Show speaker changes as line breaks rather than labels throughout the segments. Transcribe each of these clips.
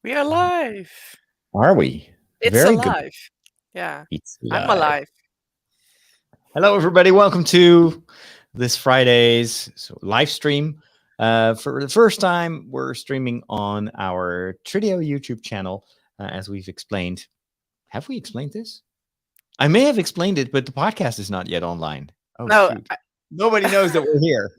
We are live.
Are we?
It's
Very good.
alive. Yeah,
It's
I'm
live.
alive.
Hello, everybody. Welcome to this Friday's live stream. For the first time, we're streaming on our Trideo YouTube channel, as we've explained. Have we explained this? I may have explained it, but the podcast is not yet online. Oh,
No,
shoot. Nobody knows that we're here.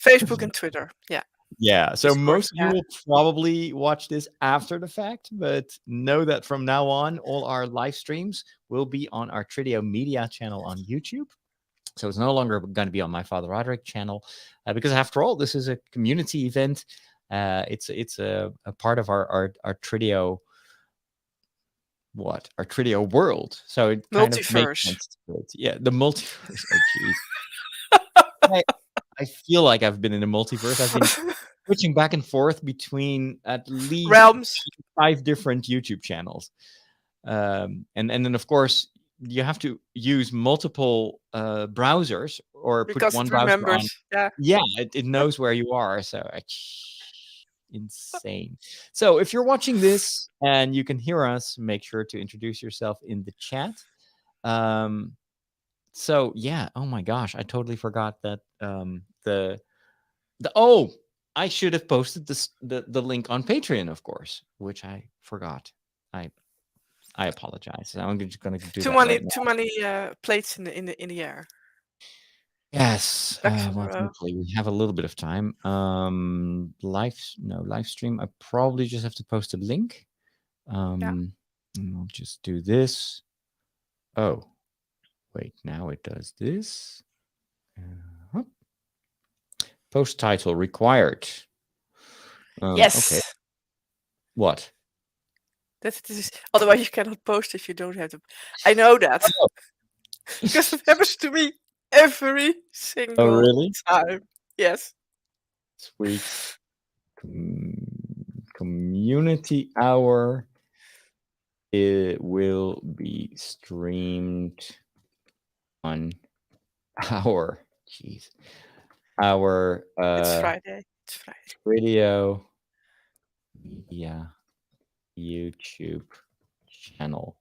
Facebook and Twitter. Yeah,
Yeah, so
Discord.
most of you
Yeah,
will probably watch this after the fact, but know that from now on, all our live streams will be on our Trideo Media channel on YouTube. So it's no longer going to be on my Father Roderick channel, because after all, this is a community event. It's a part of our Trideo, our Trideo world. So it kind of makes
multiverse.
sense. Yeah, the multiverse. Oh, geez. I feel like I've been in a multiverse. I've been switching back and forth between at least
Realms.
5 different YouTube channels. And then, of course, you have to use multiple browsers or put
Because
one
it
browser on.
remembers. Yeah.
Yeah, it knows where you are. So insane. So if you're watching this and you can hear us, make sure to introduce yourself in the chat. So yeah, oh my gosh, I totally forgot that I should have posted the link on Patreon, of course, which I forgot. I apologize. I'm just going to do
Too
that
many,
right now.
too many plates in the air.
Yes.
Ducks in a
Well,
row.
thankfully we have a little bit of time. Live stream. I probably just have to post a link. And I'll just do this. Oh, wait. Now it does this. Post title required.
Yes.
Okay. What?
Otherwise, you cannot post if you don't have to. I know that because it happens to me every single
really?
time. Yes.
Sweet. Community hour. It will be streamed on our it's
Friday. It's Friday.
Trideo Media YouTube channel.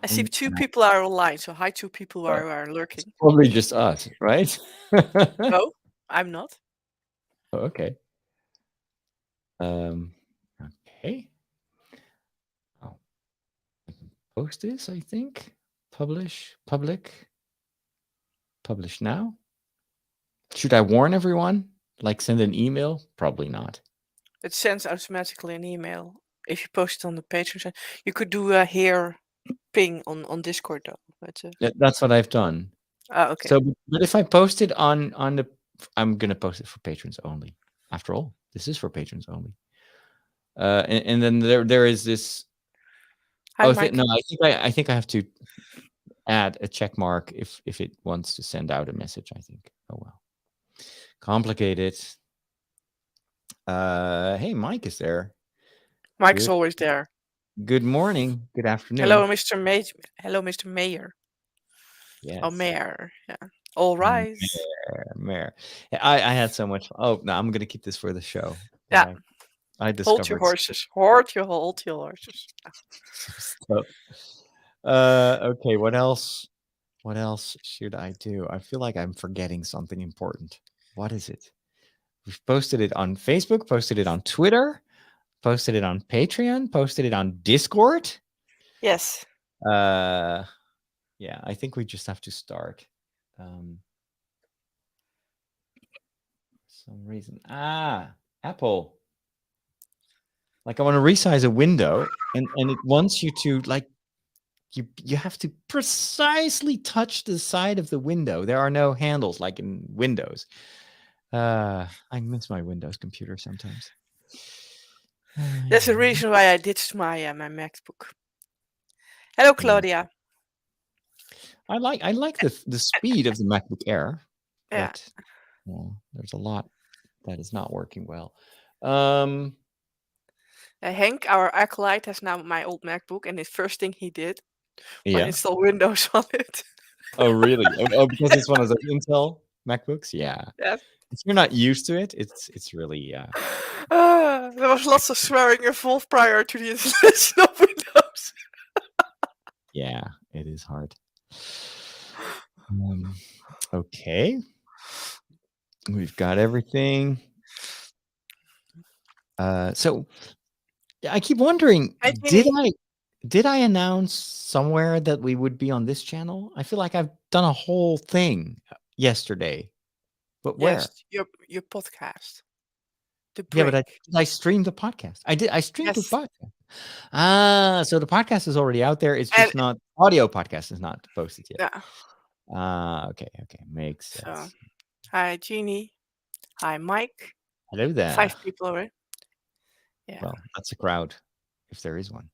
I see 2 people are online, so hi 2 people who are lurking.
It's probably just us, right?
No, I'm not.
Oh, okay. Okay. Oh, I can post this, I think. Publish now. Should I warn everyone? Like send an email? Probably not.
It sends automatically an email if you post it on the Patreon. You could do a here ping on Discord though.
That's what I've done.
Okay.
So, but if I post it on the, I'm gonna post it for patrons only. After all, this is for patrons only. And then there is this.
Hi,
No, I think I have to add a check mark if it wants to send out a message. I think. Oh well, complicated. Hey, Mike is there.
Mike is always there.
Good morning. Good afternoon.
Hello, Mr. Hello, Mr. Mayor.
Yes.
Oh, Mayor. Yeah. All right.
Mayor. I had so much. Oh no, I'm gonna keep this for the show.
Yeah.
I discovered.
Hold your horses. Hold your horses.
Okay. What else? What else should I do? I feel like I'm forgetting something important. What is it? We've posted it on Facebook, posted it on Twitter, posted it on Patreon, posted it on Discord.
Yes.
Yeah, I think we just have to start. Some reason. Apple. Like I want to resize a window and it wants you to like you have to precisely touch the side of the window. There are no handles like in Windows. I miss my Windows computer sometimes.
That's the reason why I ditched my MacBook. Hello, Claudia.
I like the speed of the MacBook Air.
Yeah.
But, there's a lot that is not working well.
Hank, our acolyte, has now my old MacBook, and the first thing he did was install Windows on it.
Oh, really? Oh, because this one is an Intel MacBooks. Yeah,
Yes.
if you're not used to it, it's really
There was lots of swearing involved prior to the installation of Windows.
yeah, it is hard. Okay, we've got everything. So I keep wondering,
Hey,
did
Jeannie.
I announce somewhere that we would be on this channel? I feel like I've done a whole thing yesterday, but where?
Yes, your podcast. The
Yeah, but
break.
I streamed the podcast. I did. I streamed the
Yes.
podcast. So the podcast is already out there. It's
And
just not audio podcast is not posted yet.
yeah.
Okay, makes
So
sense.
hi Jeannie. Hi Mike.
Hello there.
5 people already. Yeah.
Well, that's a crowd, if there is one.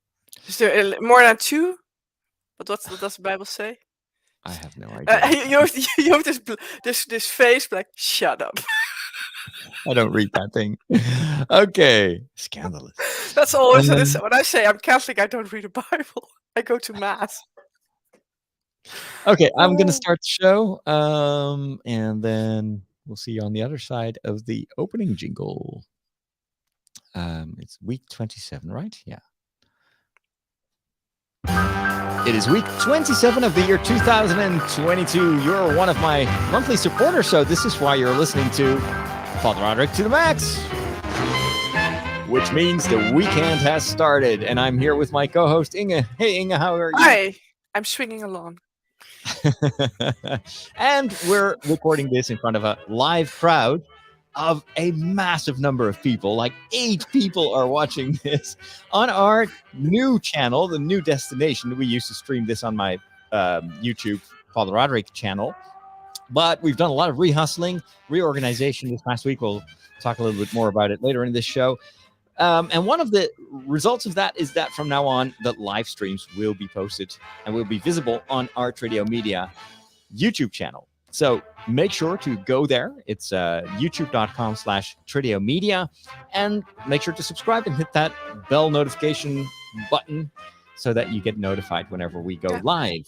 Is there more than 2? But what does the Bible say?
I have no idea.
You have this face like, shut up.
I don't read that thing. Okay, scandalous.
That's always when I say I'm Catholic, I don't read the Bible. I go to mass.
Okay, I'm gonna start the show, and then we'll see you on the other side of the opening jingle. It's week 27, right? Yeah. It is week 27 of the year 2022. You're one of my monthly supporters, so this is why you're listening to Father Roderick to the Max, which means the weekend has started, and I'm here with my co-host Inge. Hey, Inge, how are you?
Hi, I'm swinging along.
And we're recording this in front of a live crowd of a massive number of people. Like 8 people are watching this on our new channel, the new destination. We used to stream this on my YouTube Father Roderick channel, but we've done a lot of rehustling, reorganization this past week. We'll talk a little bit more about it later in this show. And one of the results of that is that from now on, the live streams will be posted and will be visible on our Tradio Media YouTube channel. So make sure to go there. It's youtube.com/Tradio Media, and make sure to subscribe and hit that bell notification button so that you get notified whenever we go live.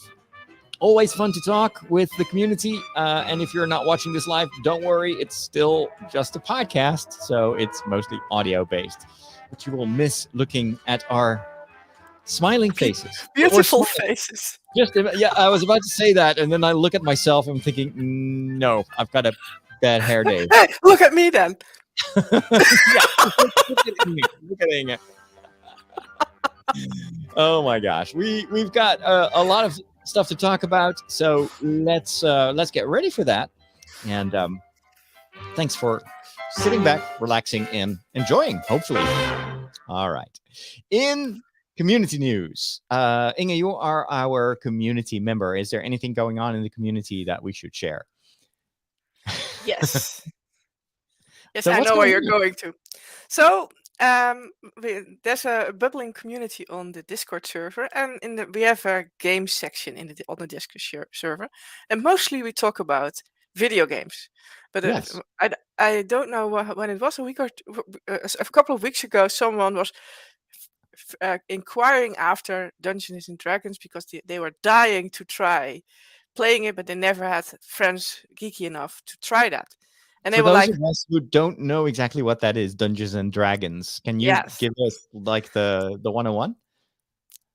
Always fun to talk with the community. And if you're not watching this live, don't worry. It's still just a podcast, so it's mostly audio based. But you will miss looking at our smiling faces.
Beautiful faces.
Yeah, I was about to say that, and then I look at myself and I'm thinking, no, I've got a bad hair day.
Hey, look at me then.
Look at Inge. Oh my gosh, we've got a lot of stuff to talk about, so let's get ready for that. And thanks for sitting back, relaxing, and enjoying, hopefully. All right. In community news, Inge, you are our community member. Is there anything going on in the community that we should share?
Yes. Yes,
So
I
what's
know where
going
you're
on?
going to. So there's a bubbling community on the Discord server, and we have a game section on the Discord server, and mostly we talk about video games. But
Yes.
I don't know when it was, a week or a couple of weeks ago. Someone was inquiring after Dungeons and Dragons because they were dying to try playing it, but they never had friends geeky enough to try that. And they
For
were
those
like,
of us who don't know exactly what that is, Dungeons and Dragons, can you
yes.
give us like the 101?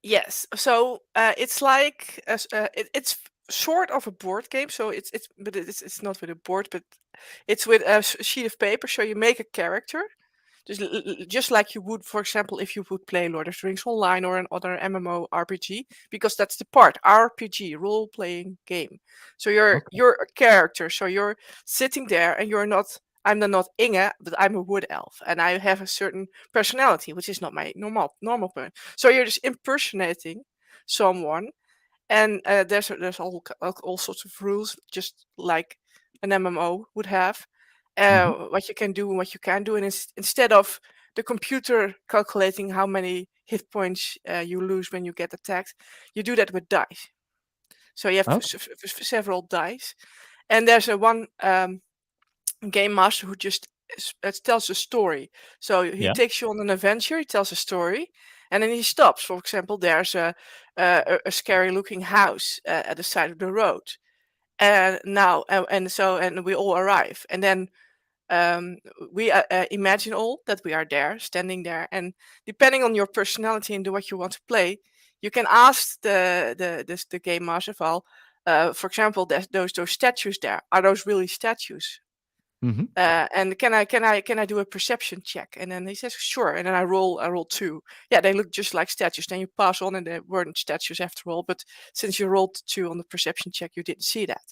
Yes. So it's like it's sort of a board game. So it's not with a board, but it's with a sheet of paper. So you make a character, just like you would, for example, if you would play Lord of the Rings Online or another MMO RPG, because that's the part RPG, role playing game. So you're a character. So you're sitting there, and I'm not Inge, but I'm a wood elf, and I have a certain personality, which is not my normal person. So you're just impersonating someone, and there's all sorts of rules, just like an MMO would have. What you can do and what you can't do, and instead of the computer calculating how many hit points you lose when you get attacked, you do that with dice. So you have several dice, and there's one game master who just tells a story. So he takes you on an adventure, he tells a story, and then he stops. For example, there's a scary looking house at the side of the road, And now, and we all arrive, and then um, we imagine all that we are there, standing there, and depending on your personality and what you want to play, you can ask the game master, well, for example, there's those statues there. Are those really statues?
Hmm.
And can I do a perception check? And then he says sure, and then I roll two. Yeah, they look just like statues. Then you pass on, and they weren't statues after all. But since you rolled two on the perception check, you didn't see that.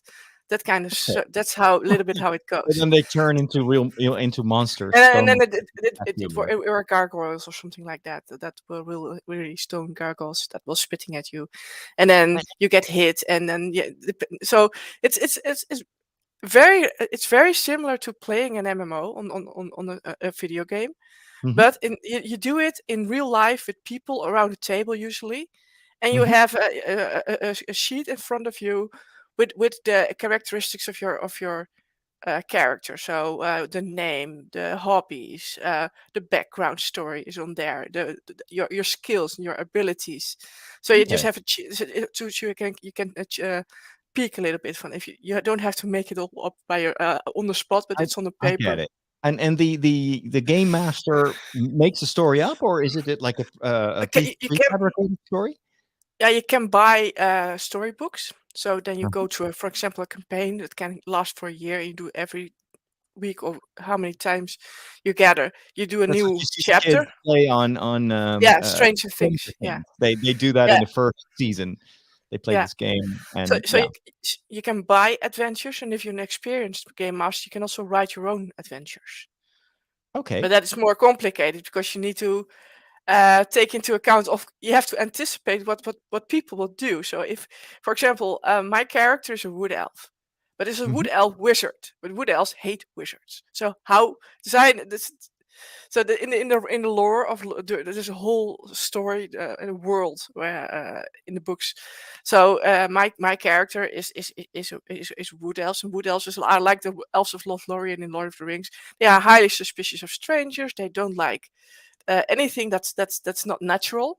That kind of
Okay.
that's how a little bit how it
And
goes.
then they turn into real, into monsters
And then
from
it
statue.
were gargoyles or something like that. That were really stone gargoyles that was spitting at you, and then you get hit, and then yeah. So it's very similar to playing an MMO on a video game,
Hmm.
but you do it in real life with people around the table usually, and you
Hmm.
have a sheet in front of you with the characteristics of your character. So the name, the hobbies, the background story is on there, your skills and your abilities. So you just
Okay.
have so you can peek a little bit from if you don't have to make it all up by your on the spot, but it's on the
I get
paper.
it. And the game master makes a story up, or is it like a
Okay, you can
prefabricated story?
yeah you can buy storybooks. So then you
Uh-huh.
go to for example a campaign that can last for a year. You do every week or how many times you gather. You do a
That's what
new
you see the
chapter.
kids play on
Yeah, Stranger
Stranger
Things. Yeah,
Things. They do that in
yeah,
the first season. They play
yeah.
this game,
So
and
so
yeah,
you can buy adventures, and if you're an experienced game master, you can also write your own adventures. But
okay.
that is more complicated because you need to take into account of you have to anticipate what people will do. So if, for example, my character is a wood elf, but it's a
Hmm.
wood elf wizard. But wood elves hate wizards. So how design this? So in the lore of there's a whole story and a world where in the books. So my character is wood elves, and wood elves are like the elves of Lothlorien in Lord of the Rings. They are highly suspicious of strangers. They don't like anything that's not natural.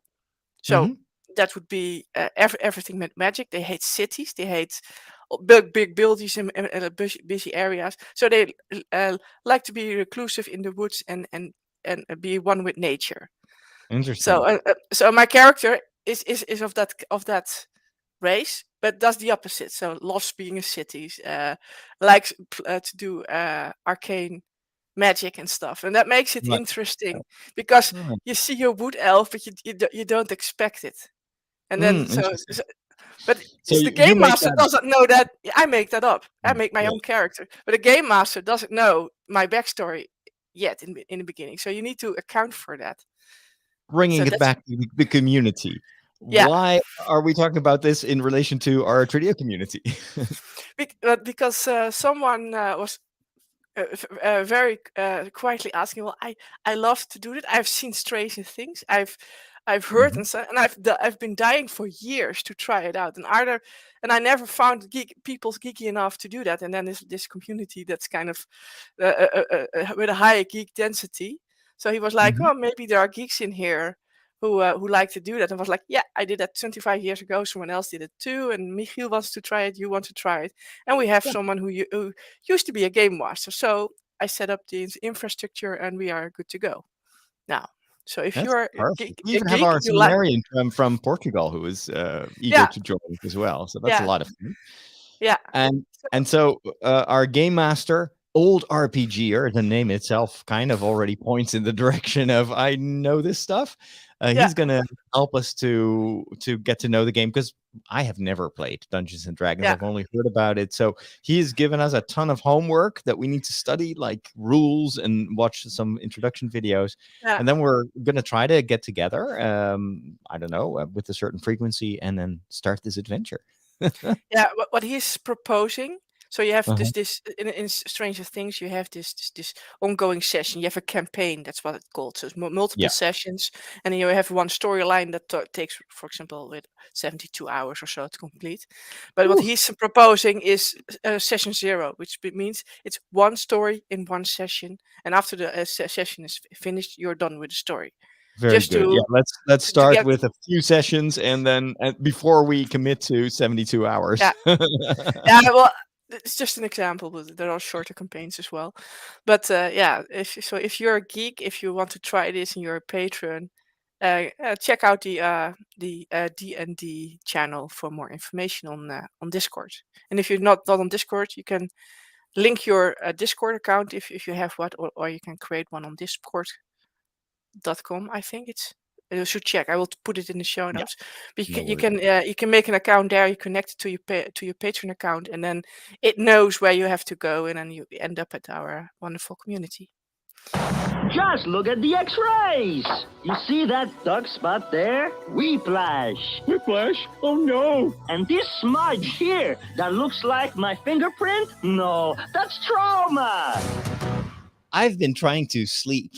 So
Hmm.
that would be everything with magic. They hate cities. They hate big buildings and busy areas. So they like to be reclusive in the woods and be one with nature. So
Interesting.
so my character is of that race, but does the opposite. So loves being in cities. Likes to do arcane magic and stuff, and that makes it
Right.
interesting because
Right.
you see a wood elf, but you don't expect it. And then
Interesting.
but
So
it's the
you
game
make
master
that up.
doesn't know that I make that up. I make my
Yeah.
own character, but the game master doesn't know my backstory yet in the beginning. So you need to account for that. So
Bringing it
that's
back to the community.
yeah,
Why are we talking about this in relation to our Tridio community?
because someone was very quietly asking, well, I love to do it. I've seen strange things. I've heard
Mhm.
and so, and I've been dying for years to try it out. And I never found people geeky enough to do that. And then this community that's kind of with a high geek density. So he was like,
Mhm.
oh, maybe there are geeks in here who like to do that. And was like, yeah, I did that 25 years ago. Someone else did it too. And Michiel wants to try it. You want to try it. And we have
Yeah,
someone who used to be a game master. So I set up the infrastructure and we are good to go now. So if
that's
you're
perfect. We
a
even have
geek,
our
you like,
seminarian from Portugal who is eager
yeah,
to join as well. So that's a
yeah,
lot of fun.
yeah,
And
so,
our game master, old RPGer, the name itself kind of already points in the direction of I know this stuff.
yeah,
He's gonna help us to get to know the game because I have never played Dungeons and Dragons.
yeah,
I've only heard about it. So he's given us a ton of homework that we need to study, like rules and watch some introduction videos.
yeah.
And then we're gonna try to get together. I don't know, with a certain frequency, and then start this adventure.
Yeah, what he's proposing. So you have
Uh-huh.
this in Stranger Things. You have this ongoing session. You have a campaign. That's what it's called. So it's multiple
Yeah.
sessions, and then you have one storyline that takes, for example, with 72 hours or so to complete. But what
Oof.
he's proposing is session zero, which means it's one story in one session, and after the session is finished, you're done with the story.
Very
just
good. Yeah, let's
to
start
get
with a few sessions, and then before we commit to 72 hours.
yeah. Yeah, well, it's just an example, but there are shorter campaigns as well. But yeah, if you're a geek, if you want to try this and you're a patron, check out the D&D channel for more information on Discord. And if you're not on Discord, you can link your Discord account if you have what, or you can create one on discord.com. I think it's. You should check. I will put it in the show
Yeah,
notes. But
no
you
worries.
can you can make an account there. You connect it to your Patreon account, and then it knows where you have to go, and then you end up at our wonderful community.
Just look at the x-rays. You see that dark spot there? Whiplash.
Whiplash? Oh no!
And this smudge here that looks like my fingerprint? No, that's trauma.
I've been trying to sleep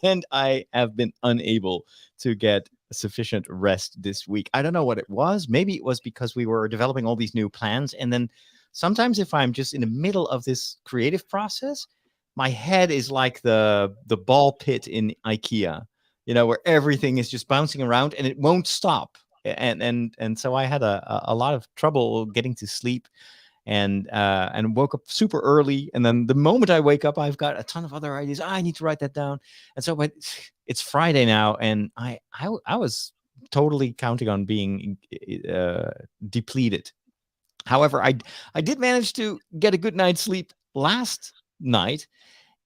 and I have been unable to get sufficient rest this week. I don't know what it was. Maybe it was because we were developing all these new plans. And then sometimes if I'm just in the middle of this creative process, my head is like the ball pit in IKEA, where everything is just bouncing around and it won't stop. And so I had a lot of trouble getting to sleep. And woke up super early. And then the moment I wake up, I've got a ton of other ideas. I need to write that down. And so, but it's Friday now, and I was totally counting on being depleted. However, I did manage to get a good night's sleep last night,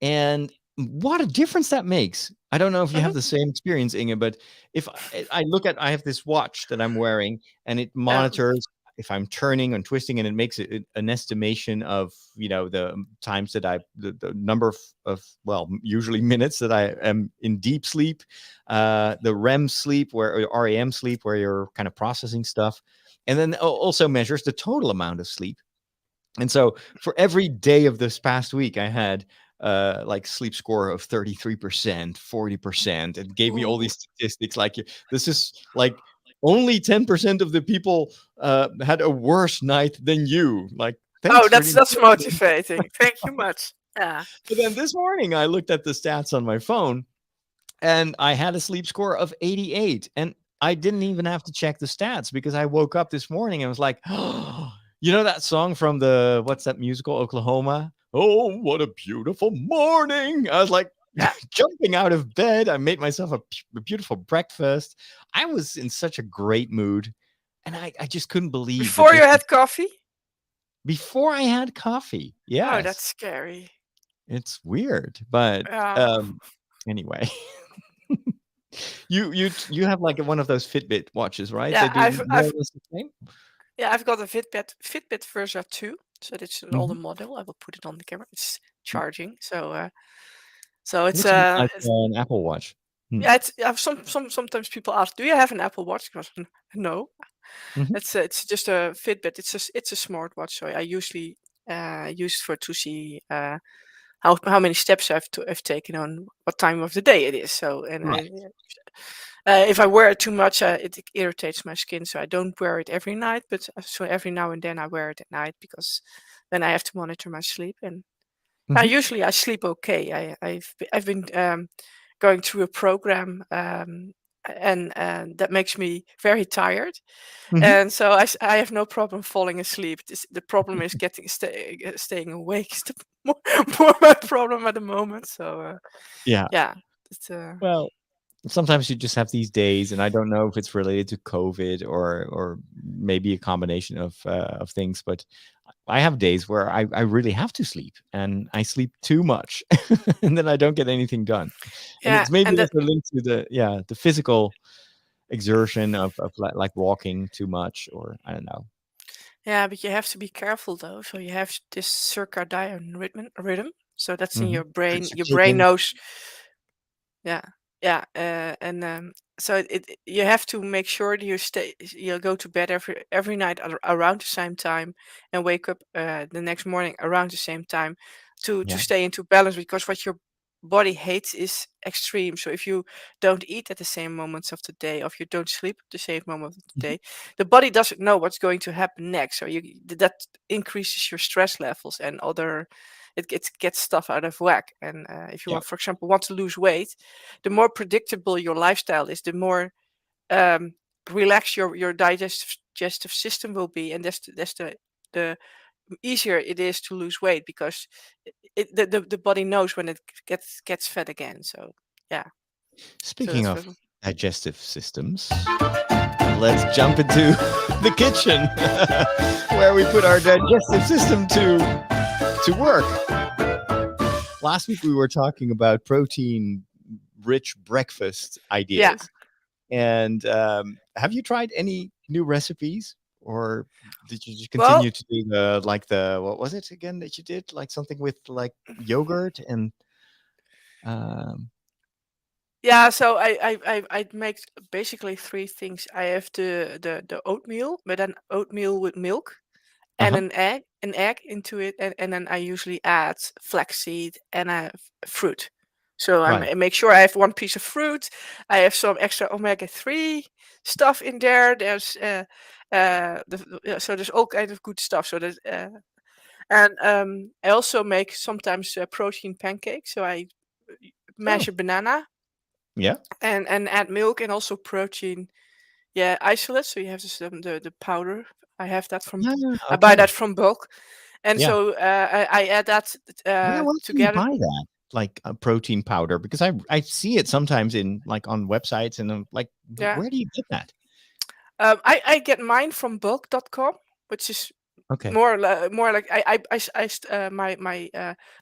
and what a difference that makes. I don't know if you have the same experience, Inge, but if I look at, I have this watch that I'm wearing, and it monitors if I'm turning and twisting, and it makes it an estimation of the times that the number of usually minutes that I am in deep sleep, the REM sleep or REM sleep where you're kind of processing stuff, and then also measures the total amount of sleep. And so for every day of this past week, I had like sleep score of 33%, 40%. It gave me all these statistics. Like this is like only 10% of the people had a worse night than you. Like, thanks.
That's motivating. Thank you much. Yeah.
But then this morning I looked at the stats on my phone, and I had a sleep score of 88, and I didn't even have to check the stats because I woke up this morning and was like, oh, that song from what's that musical, Oklahoma? Oh, what a beautiful morning. I was like jumping out of bed. I made myself a beautiful breakfast. I was in such a great mood, and I just couldn't believe.
Before you had coffee?
Before I had coffee, yes.
Oh, that's scary.
It's weird, but anyway. You have like one of those Fitbit watches, right?
Yeah,
They do the same?
Yeah, I've got a Fitbit Versa 2, so that's an older model. I will put it on the camera. It's charging, so it's
like an Apple Watch.
Yeah, sometimes people ask, "Do you have an Apple Watch?" Because no, it's just a Fitbit. It's a smartwatch, so I usually use it to see how many steps I've taken on what time of the day it is. So if I wear it too much, it irritates my skin, so I don't wear it every night. But so every now and then I wear it at night because then I have to monitor my sleep. And usually I sleep okay. I've been going through a program, and that makes me very tired. And so I have no problem falling asleep. The problem is staying awake. Is the more my problem at the moment. So yeah. It's,
well, sometimes you just have these days, and I don't know if it's related to COVID or maybe a combination of things, but I have days where I really have to sleep, and I sleep too much, and then I don't get anything done. And it's maybe also linked to the physical exertion of like walking too much, or I don't know.
Yeah, but you have to be careful though. So you have this circadian rhythm. So that's in your brain. Your brain knows. Yeah, yeah, and so you have to make sure that you go to bed every night around the same time, and wake up the next morning around the same time to stay into balance. Because what your body hates is extreme. So if you don't eat at the same moments of the day, or if you don't sleep at the same moment of the day, the body doesn't know what's going to happen next. So that increases your stress levels and other it gets stuff out of whack. And if you
Yeah.
want, for example, want to lose weight, the more predictable your lifestyle is, the more relaxed your digestive system will be, and that's the easier it is to lose weight, because the body knows when it gets fat again. So yeah.
Speaking
That's
of digestive systems, let's jump into the kitchen where we put our digestive system to work. Last week we were talking about protein-rich breakfast ideas. And have you tried any new recipes, or did you just continue to do the what was it again that you did, like something with like yogurt and
Yeah, so I make basically three things. I have the oatmeal, but then oatmeal with milk and an egg into it, and then I usually add flaxseed and fruit. So
right.
I make sure I have one piece of fruit. I have some extra omega-3 stuff in there. There's so there's all kinds of good stuff. So there's and I also make sometimes protein pancakes. So I mash a banana
Yeah.
and add milk and also protein, isolate. So you have this, the powder. I have that from I buy that from bulk, and
Yeah.
so I add that
Where do you
together.
buy that? Like a protein powder, because I see it sometimes in like on websites, and I'm like,
Yeah.
where do you get that?
I get mine from bulk.com, which is
Okay.
more like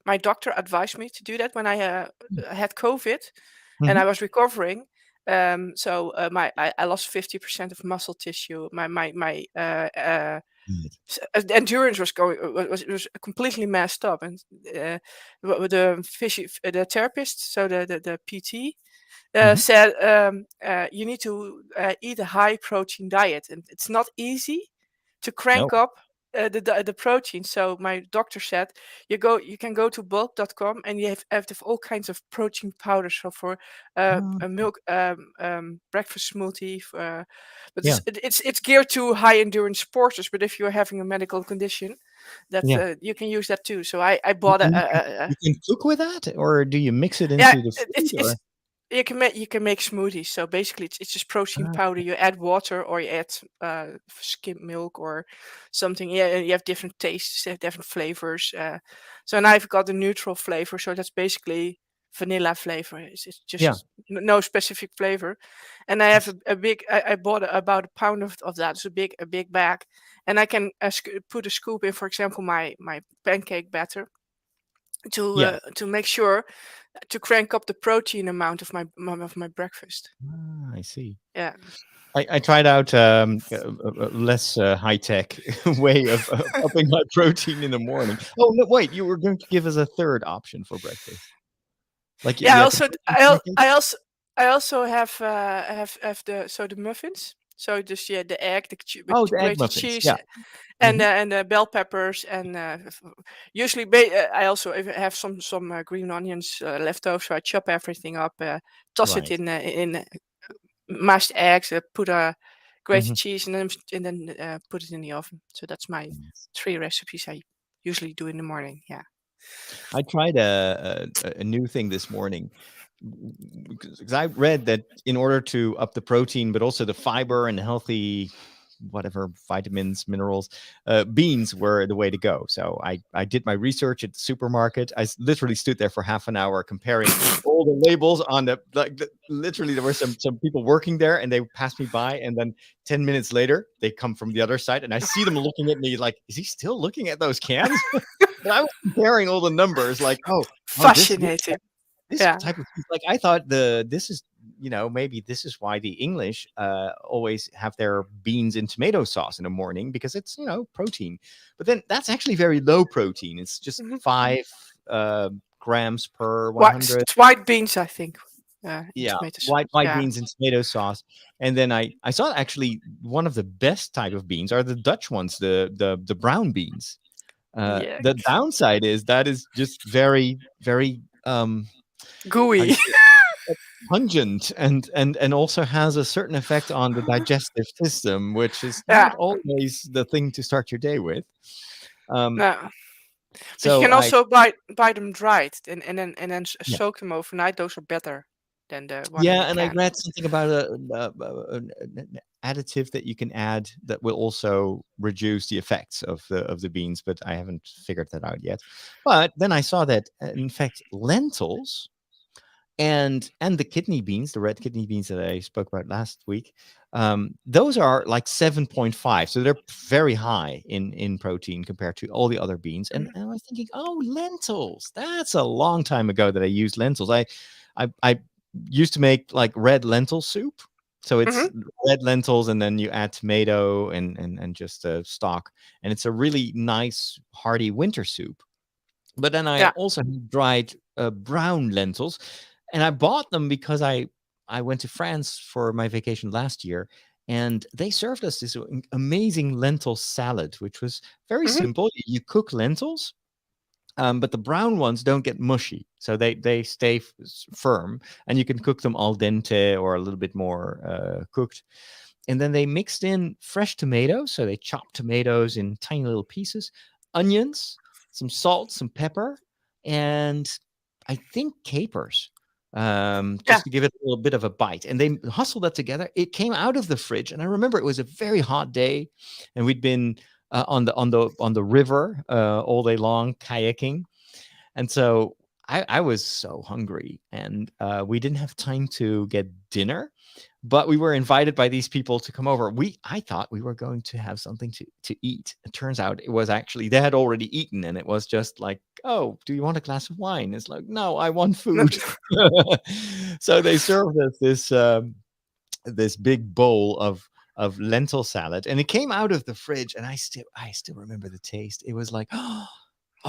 my doctor advised me to do that when I had COVID and I was recovering. So I lost 50% of muscle tissue. My endurance was was completely messed up, and the therapist, so the PT, said you need to eat a high protein diet, and it's not easy to crank
No.
up the protein. So my doctor said you can go to bulk.com and you have all kinds of protein powders. So for a milk breakfast smoothie, but
Yeah.
it's geared to high endurance sporters. But if you're having a medical condition, that
Yeah.
you can use that too. So I bought
You can cook with that, or do you mix it
yeah,
into the food? Or?
you can make smoothies. So basically, it's just protein powder. You add water, or you add skim milk or something. Yeah, and you have different tastes, different flavors. So now I've got a neutral flavor. So that's basically vanilla flavor. It's just
Yeah.
no specific flavor. And I have a big. I bought about a pound of that. It's a big bag, and I can put a scoop in, for example, my pancake batter to make sure to crank up the protein amount of my breakfast.
I see.
Yeah.
I tried out a less high-tech way of upping my protein in the morning. Oh, no, wait, you were going to give us a third option for breakfast. Like
Yeah.
you
Also, I also have the muffins. So just the egg, with
the egg
grated
muffins.
cheese,
Yeah.
and the bell peppers, and usually I also have some green onions left over. So I chop everything up, toss it
Right.
in mashed eggs, put a grated
Mhm.
cheese, and then put it in the oven. So that's my 3 recipes I usually do in the morning. Yeah.
I tried a new thing this morning, because I read that in order to up the protein, but also the fiber and healthy, whatever vitamins, minerals, beans were the way to go. So I did my research at the supermarket. I literally stood there for half an hour comparing all the labels on literally there were some people working there, and they passed me by, and then 10 minutes later they come from the other side, and I see them looking at me like, is he still looking at those cans? But I was comparing all the numbers, like,
Fascinating.
this type of cheese. Like I thought this is, maybe this is why the English always have their beans in tomato sauce in the morning, because it's, protein. But then that's actually very low protein. It's just 5 grams per 100.
It's white beans, I think.
Yeah,
Tomatoes.
white beans and tomato sauce. And then I saw actually one of the best type of beans are the Dutch ones, the brown beans. The downside is that is just very, very
gooey,
pungent, and also has a certain effect on the digestive system, which is not always the thing to start your day with.
No. But you
So
can also buy them dried and then
yeah.
soak them overnight. Those are better than the one in
Yeah,
the
and I
can.
read something about an additive that you can add that will also reduce the effects of the beans, but I haven't figured that out yet. But then I saw that in fact lentils and the kidney beans, the red kidney beans that I spoke about last week, those are like 7.5, so they're very high in protein compared to all the other beans. And
Mhm.
I was thinking, oh, lentils. That's a long time ago that I used lentils. I used to make like red lentil soup. So it's
Mhm.
red lentils, and then you add tomato and just stock, and it's a really nice hearty winter soup. But then I
Yeah.
also had dried brown lentils, and I bought them because I went to France for my vacation last year, and they served us this amazing lentil salad, which was very
Mhm.
simple. You cook lentils, but the brown ones don't get mushy, so they stay firm, and you can cook them al dente or a little bit more cooked. And then they mixed in fresh tomatoes, so they chopped tomatoes in tiny little pieces, onions, some salt, some pepper, and I think capers,
Yeah.
just to give it a little bit of a bite. And they hustled that together. It came out of the fridge, and I remember it was a very hot day, and we'd been on the river all day long kayaking, and so I was so hungry, and we didn't have time to get dinner, but we were invited by these people to come over. I thought we were going to have something to eat. It turns out it was actually they had already eaten, and it was just like, oh, do you want a glass of wine? It's like, no, I want
No-
food. So they served us this big bowl of lentil salad, and it came out of the fridge, and I still remember the taste. It was like, oh,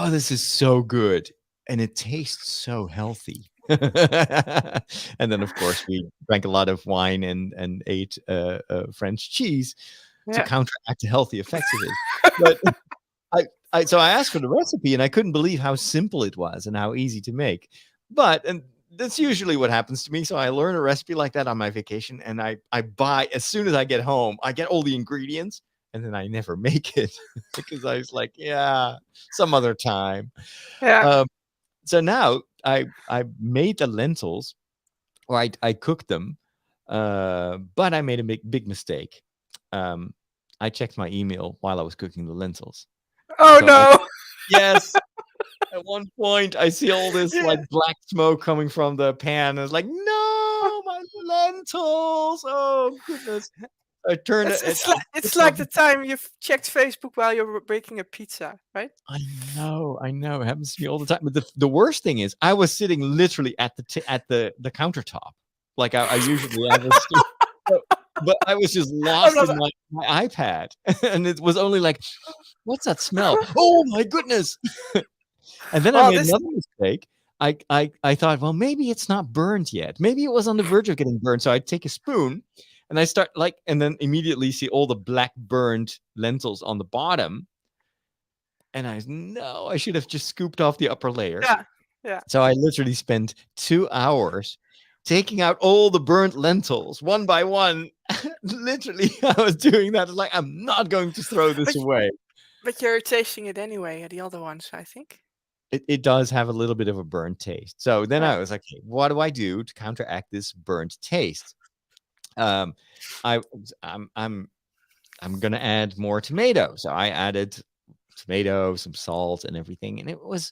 this is so good, and it tastes so healthy. And then, of course, we drank a lot of wine and ate French cheese to
Yeah.
counteract the healthy effects of it. But so I asked for the recipe, and I couldn't believe how simple it was and how easy to make. And that's usually what happens to me. So I learn a recipe like that on my vacation, and I buy as soon as I get home. I get all the ingredients, and then I never make it because I was like, yeah, some other time.
Yeah.
Um, so now I made the lentils, or I cooked them, but I made a big mistake. Um, I checked my email while I was cooking the lentils.
Oh
So
no.
yes, at one point I see all this
Yeah.
like black smoke coming from the pan. And it's like, no, my lentils! Oh goodness! I turned it.
It's like the time you've checked Facebook while you're baking a pizza, right?
I know. It happens to me all the time. But the worst thing is, I was sitting literally at the countertop, like I usually have a stool. But I was just
I'm
lost
not.
in my iPad, and it was only like, what's that smell? Oh my goodness! And then I
Well,
made
this.
another mistake. I thought, well, maybe it's not burned yet. Maybe it was on the verge of getting burned. So I take a spoon, and I start and then immediately see all the black burned lentils on the bottom. And no, I should have just scooped off the upper layer.
Yeah. Yeah.
So I literally spent 2 hours taking out all the burnt lentils one by one. Literally, I was doing that. Like, I'm not going to throw this
But
away.
but you're tasting it anyway. The other ones, I think.
It does have a little bit of a burnt taste. So then
Yeah.
I was like, okay, what do I do to counteract this burnt taste? Um, I I'm gonna add more tomato. So I added tomato, some salt, and everything, and it was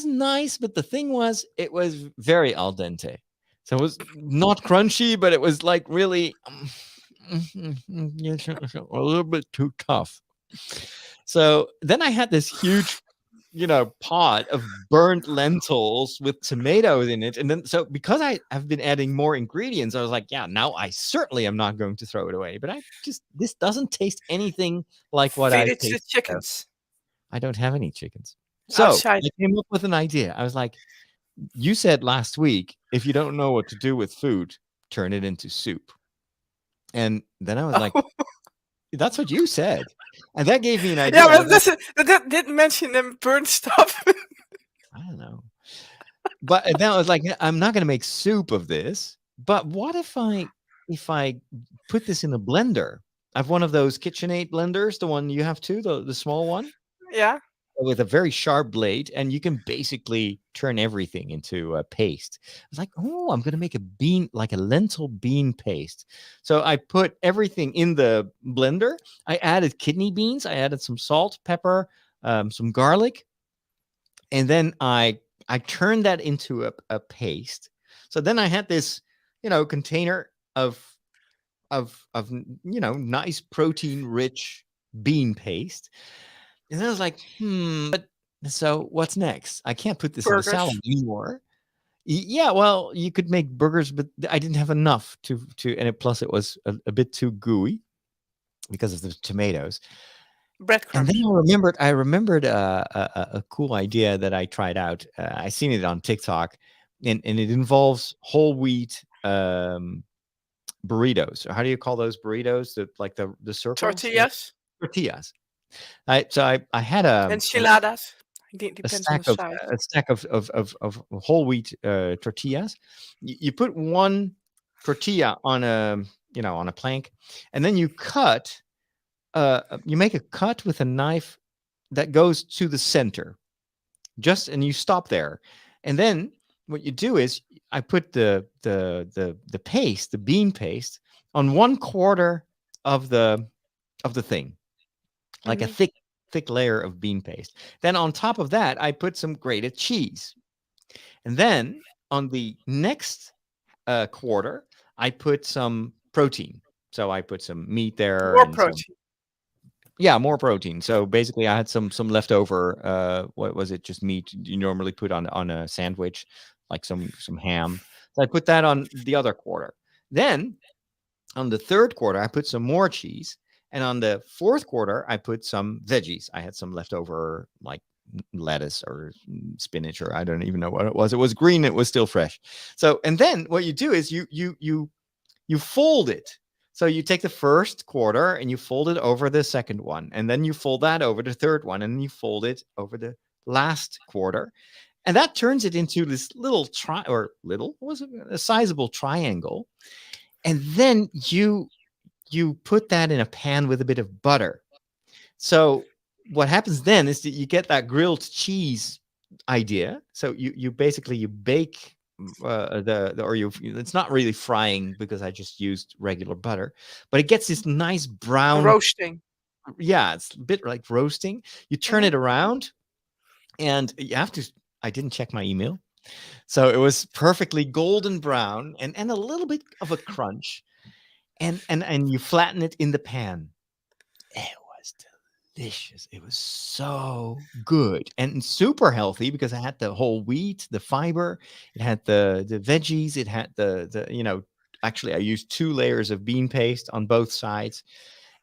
nice. But the thing was, it was very al dente. So it was not crunchy, but it was like really a little bit too tough. So then I had this huge pot of burnt lentils with tomatoes in it. And then, so because I have been adding more ingredients, I was like, yeah, now I certainly am not going to throw it away. But this doesn't taste anything like what
Feed
I
it to the
tasted there.
chickens
I don't have any chickens. So
outside.
I came up with an idea. I was like, you said last week, if you don't know what to do with food, turn it into soup. And then I was like,
Oh.
that's what you said. And that gave me an idea.
Yeah,
I
but
was like,
that didn't mention them burnt stuff.
I don't know. But then I was like, I'm not going to make soup of this. But what if I put this in a blender? I have one of those KitchenAid blenders, the one you have too, the small one.
Yeah.
with a very sharp blade, and you can basically turn everything into a paste. I was like, oh, I'm going to make a lentil bean paste. So I put everything in the blender. I added kidney beans. I added some salt, pepper, some garlic. And then I turned that into a paste. So then I had this, container of nice protein rich bean paste. And then I was like, but so what's next? I can't put this in the salad
Burgers.
anymore. Yeah, well, you could make burgers, but I didn't have enough and plus it was a bit too gooey because of the tomatoes. And
Breadcrumbs.
then I remembered a cool idea that I tried out. I seen it on TikTok, and it involves whole wheat burritos. Or how do you call those burritos? The circles?
Tortillas.
I had
Enchiladas. It
a
depends on the size.
stack of whole wheat tortillas. You put one tortilla on a plank, and then you cut. You make a cut with a knife that goes to the center, and you stop there. And then what you do is I put the paste, the bean paste, on 1/4 of the thing, like a thick layer of bean paste. Then on top of that, I put some grated cheese. And then on the next quarter, I put some protein. So I put some meat there.
More protein.
More protein. So basically, I had some leftover. What was it? Just meat you normally put on a sandwich, like some ham. So I put that on the other quarter. Then on the third quarter, I put some more cheese, and on the fourth quarter, I put some veggies. I had some leftover, like lettuce or spinach, or I don't even know what it was. It was green. It was still fresh. So, and then what you do is you fold it. So you take the first quarter and you fold it over the second one, and then you fold that over the third one, and then you fold it over the last quarter, and that turns it into this a sizable triangle. And then you put that in a pan with a bit of butter. So what happens then is that you get that grilled cheese idea. So you basically bake it's not really frying because I just used regular butter, but it gets this nice brown
roasting.
Yeah, it's a bit like roasting. You turn it around, and you have to. I didn't check my email, so it was perfectly golden brown and a little bit of a crunch, and you flatten it in the pan. It was delicious. It was so good and super healthy because I had the whole wheat, the fiber, it had the veggies, it had the actually I used 2 layers of bean paste on both sides,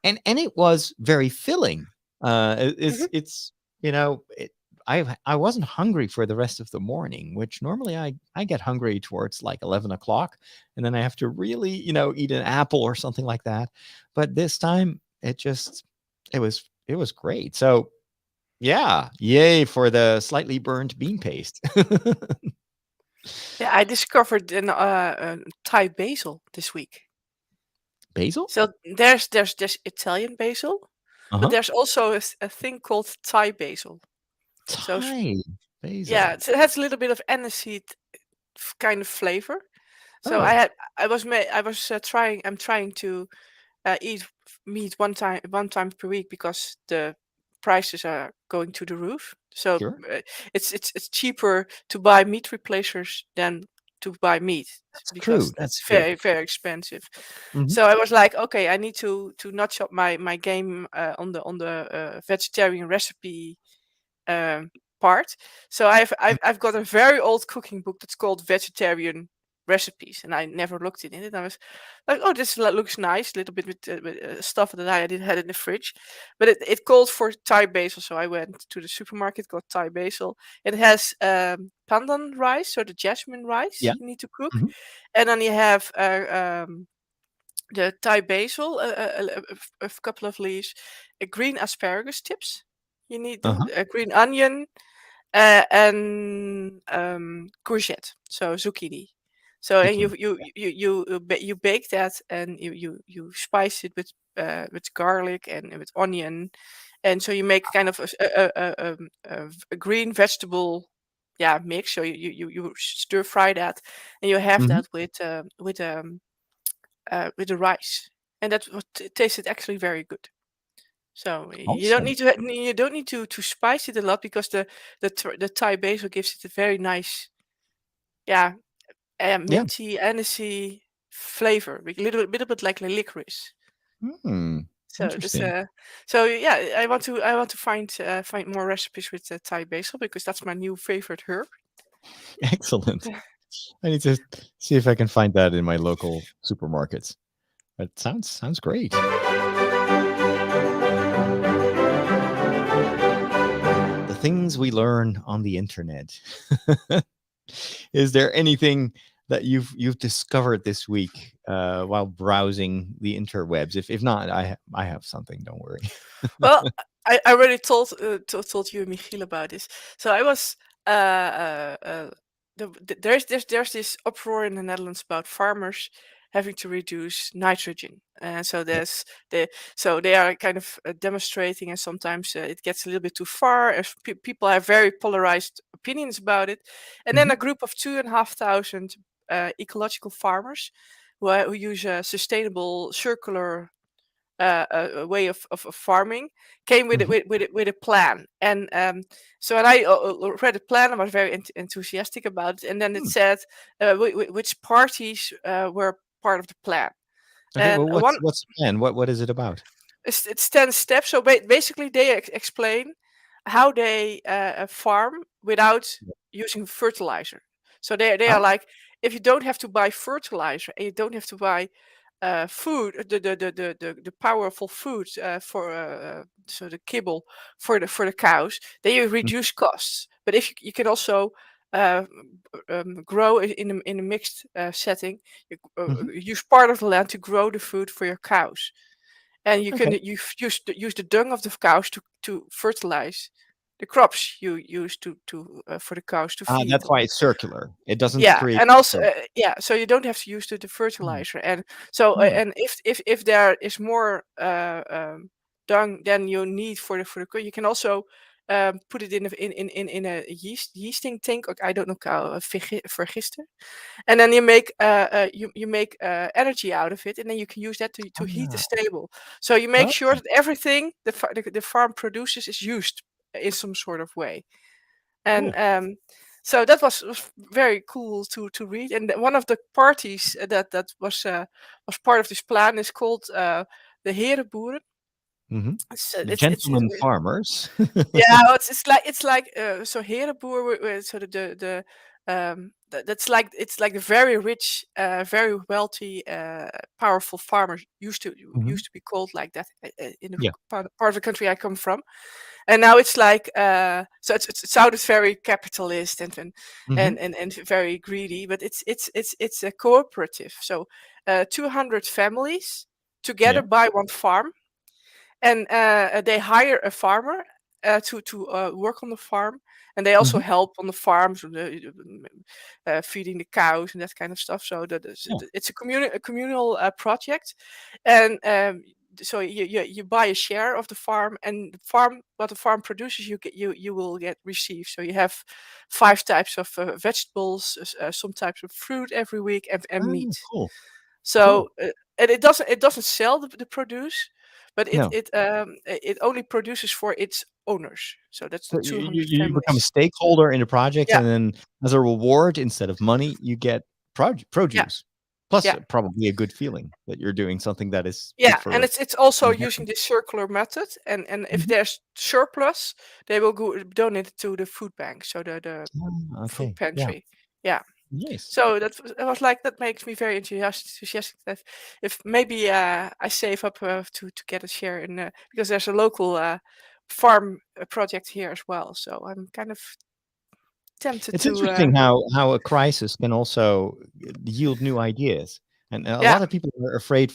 and it was very filling. It's I wasn't hungry for the rest of the morning, which normally I get hungry towards like 11 o'clock, and then I have to really eat an apple or something like that. But this time it was great. So yeah, yay for the slightly burned bean paste.
Yeah, I discovered Thai basil this week.
Basil?
So there's Italian basil, but there's also a thing called Thai basil.
Thai basil.
Yeah, it has a little bit of aniseed kind of flavor. So I'm trying to eat meat one time per week because the prices are going to the roof. So
Sure.
It's cheaper to buy meat replacers than to buy meat because that's very very expensive. So I was like, okay, I need to notch up my game on the vegetarian recipe part. So I've got a very old cooking book that's called Vegetarian Recipes, and I never looked in it. I was like, oh, this looks nice, a little bit with stuff that I didn't had in the fridge, but it called for Thai basil. So I went to the supermarket, got Thai basil. It has pandan rice, so the jasmine rice you need to cook, and then you have the Thai basil, a couple of leaves, green asparagus tips. You need a green onion, and courgette, so zucchini. So and you bake that, and you spice it with garlic and with onion, and so you make kind of a green vegetable, mix. So you stir fry that, and you have
Hmm.
that with the rice, and that tasted actually very good. So
Awesome.
you don't need to spice it a lot, because the Thai basil gives it a very nice, yeah,
Yeah.
minty, anisey flavor, a little bit like licorice.
Hmm.
So this
Interesting.
so yeah, I want to find more recipes with Thai basil, because that's my new favorite herb.
Excellent. I need to see if I can find that in my local supermarkets. That sounds great. The things we learn on the internet. Is there anything that you've discovered this week while browsing the interwebs? If not, I have something. Don't worry.
Well, I already told you and Michiel about this. So I was there's this uproar in the Netherlands about farmers having to reduce nitrogen, and so
Yeah.
they are kind of demonstrating, and sometimes it gets a little bit too far. As people have very polarized opinions about it, and then
Hmm.
a group of 2,500 ecological farmers who use a sustainable circular a way of farming, came with
Hmm.
with a plan. And so when I read the plan, I was very enthusiastic about it. And then it
Hmm.
said which parties were part of the plan.
Okay.
And
Well,
one
what's the plan? What is it about?
it's 10 steps. So basically, they explain how they farm without using fertilizer. So they are
Oh.
like, if you don't have to buy fertilizer, and you don't have to buy food, the powerful food for so the kibble for the cows, then you
Mm.
reduce costs. But if you can also uh, grow in a mixed setting,
Mhm.
use part of the land to grow the food for your cows, and you can
Okay.
use the dung of the cows to fertilize the crops you use to for the cows to feed
That's
on.
why it's circular. It doesn't
Yeah,
create.
and also,
Oh.
so you don't have to use the
Hmm.
fertilizer, and so
Hmm.
and if there is more dung than you need for the you can also put it in a yeasting tank. Or I don't know, vergister, and then you make energy out of it, and then you can use that to heat the
Ah.
stable. So you make sure
Okay.
that everything the farm produces is used in some sort of way. And
Cool.
so that was very cool to read. And one of the parties that was part of this plan is called the Herenboeren.
Hmm.
It's
Gentlemen farmers.
yeah, well, it's like so Herenboer, so that's like it's like the very rich, very wealthy, powerful farmers
Hmm.
used to be called like that in the
Yeah.
part of the country I come from. And now it's like so it sounded very capitalist
Hmm.
and very greedy, but it's a cooperative. So 200 families together
Yeah.
buy one farm, and they hire a farmer to work on the farm, and they also
Hmm.
help on the farms, feeding the cows and that kind of stuff. So
Yeah.
it's a communal project, and so you buy a share of the farm, and what the farm produces you will get received. So you have 5 types of vegetables, some types of fruit every week, and
Oh,
meat.
cool.
So
Cool.
and it doesn't sell the produce, but it
No.
it um it only produces for its owners. So that's the
So you
200
you become a
families.
stakeholder in the project,
Yeah,
and then as a reward, instead of money, you get
yeah,
produce, plus
yeah,
probably a good feeling that you're doing something that is good
yeah.
for
And
the
it's also using
environment.
this circular method. And if
Mhm.
there's surplus, they will go donate it to the food bank, so the
Ah,
food
okay. Yeah.
pantry. Yeah.
Nice.
So I was like, that makes me very enthusiastic that if maybe I save up to get a share in, because there's a local farm project here as well. So I'm kind of tempted
It's
to
interesting how a crisis can also yield new ideas, and a
yeah,
lot of people are afraid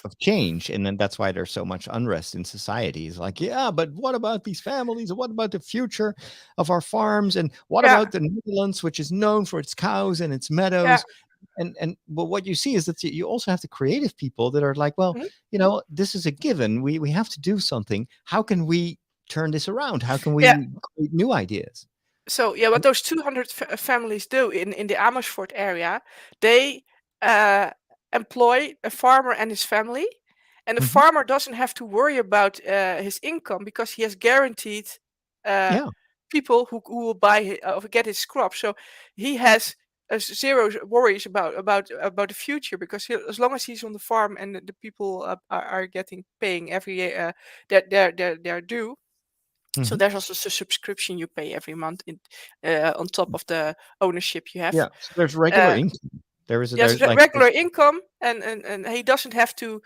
of change, and then that's why there's so much unrest in society. It's like, yeah, but what about these families? And what about the future of our farms? And what
yeah,
about the Netherlands, which is known for its cows and its
yeah,
meadows? And but what you see is that you also have the creative people that are like, well,
mhm,
this is a given. We have to do something. How can we turn this around? How can we
Yeah.
create new ideas?
So yeah, what those 200 families do in the Amersfoort area, they employ a farmer and his family, and the
Mhm.
farmer doesn't have to worry about his income because he has guaranteed uh,
Yeah.
people who will buy get his crop. So he has zero worries about the future because as long as he's on the farm and the people are getting paying every year their due. So
Mhm.
there's also a subscription you pay every month on top of the ownership you have.
Yeah. So there's regular income. There's
Yes,
like
regular income, and he doesn't have to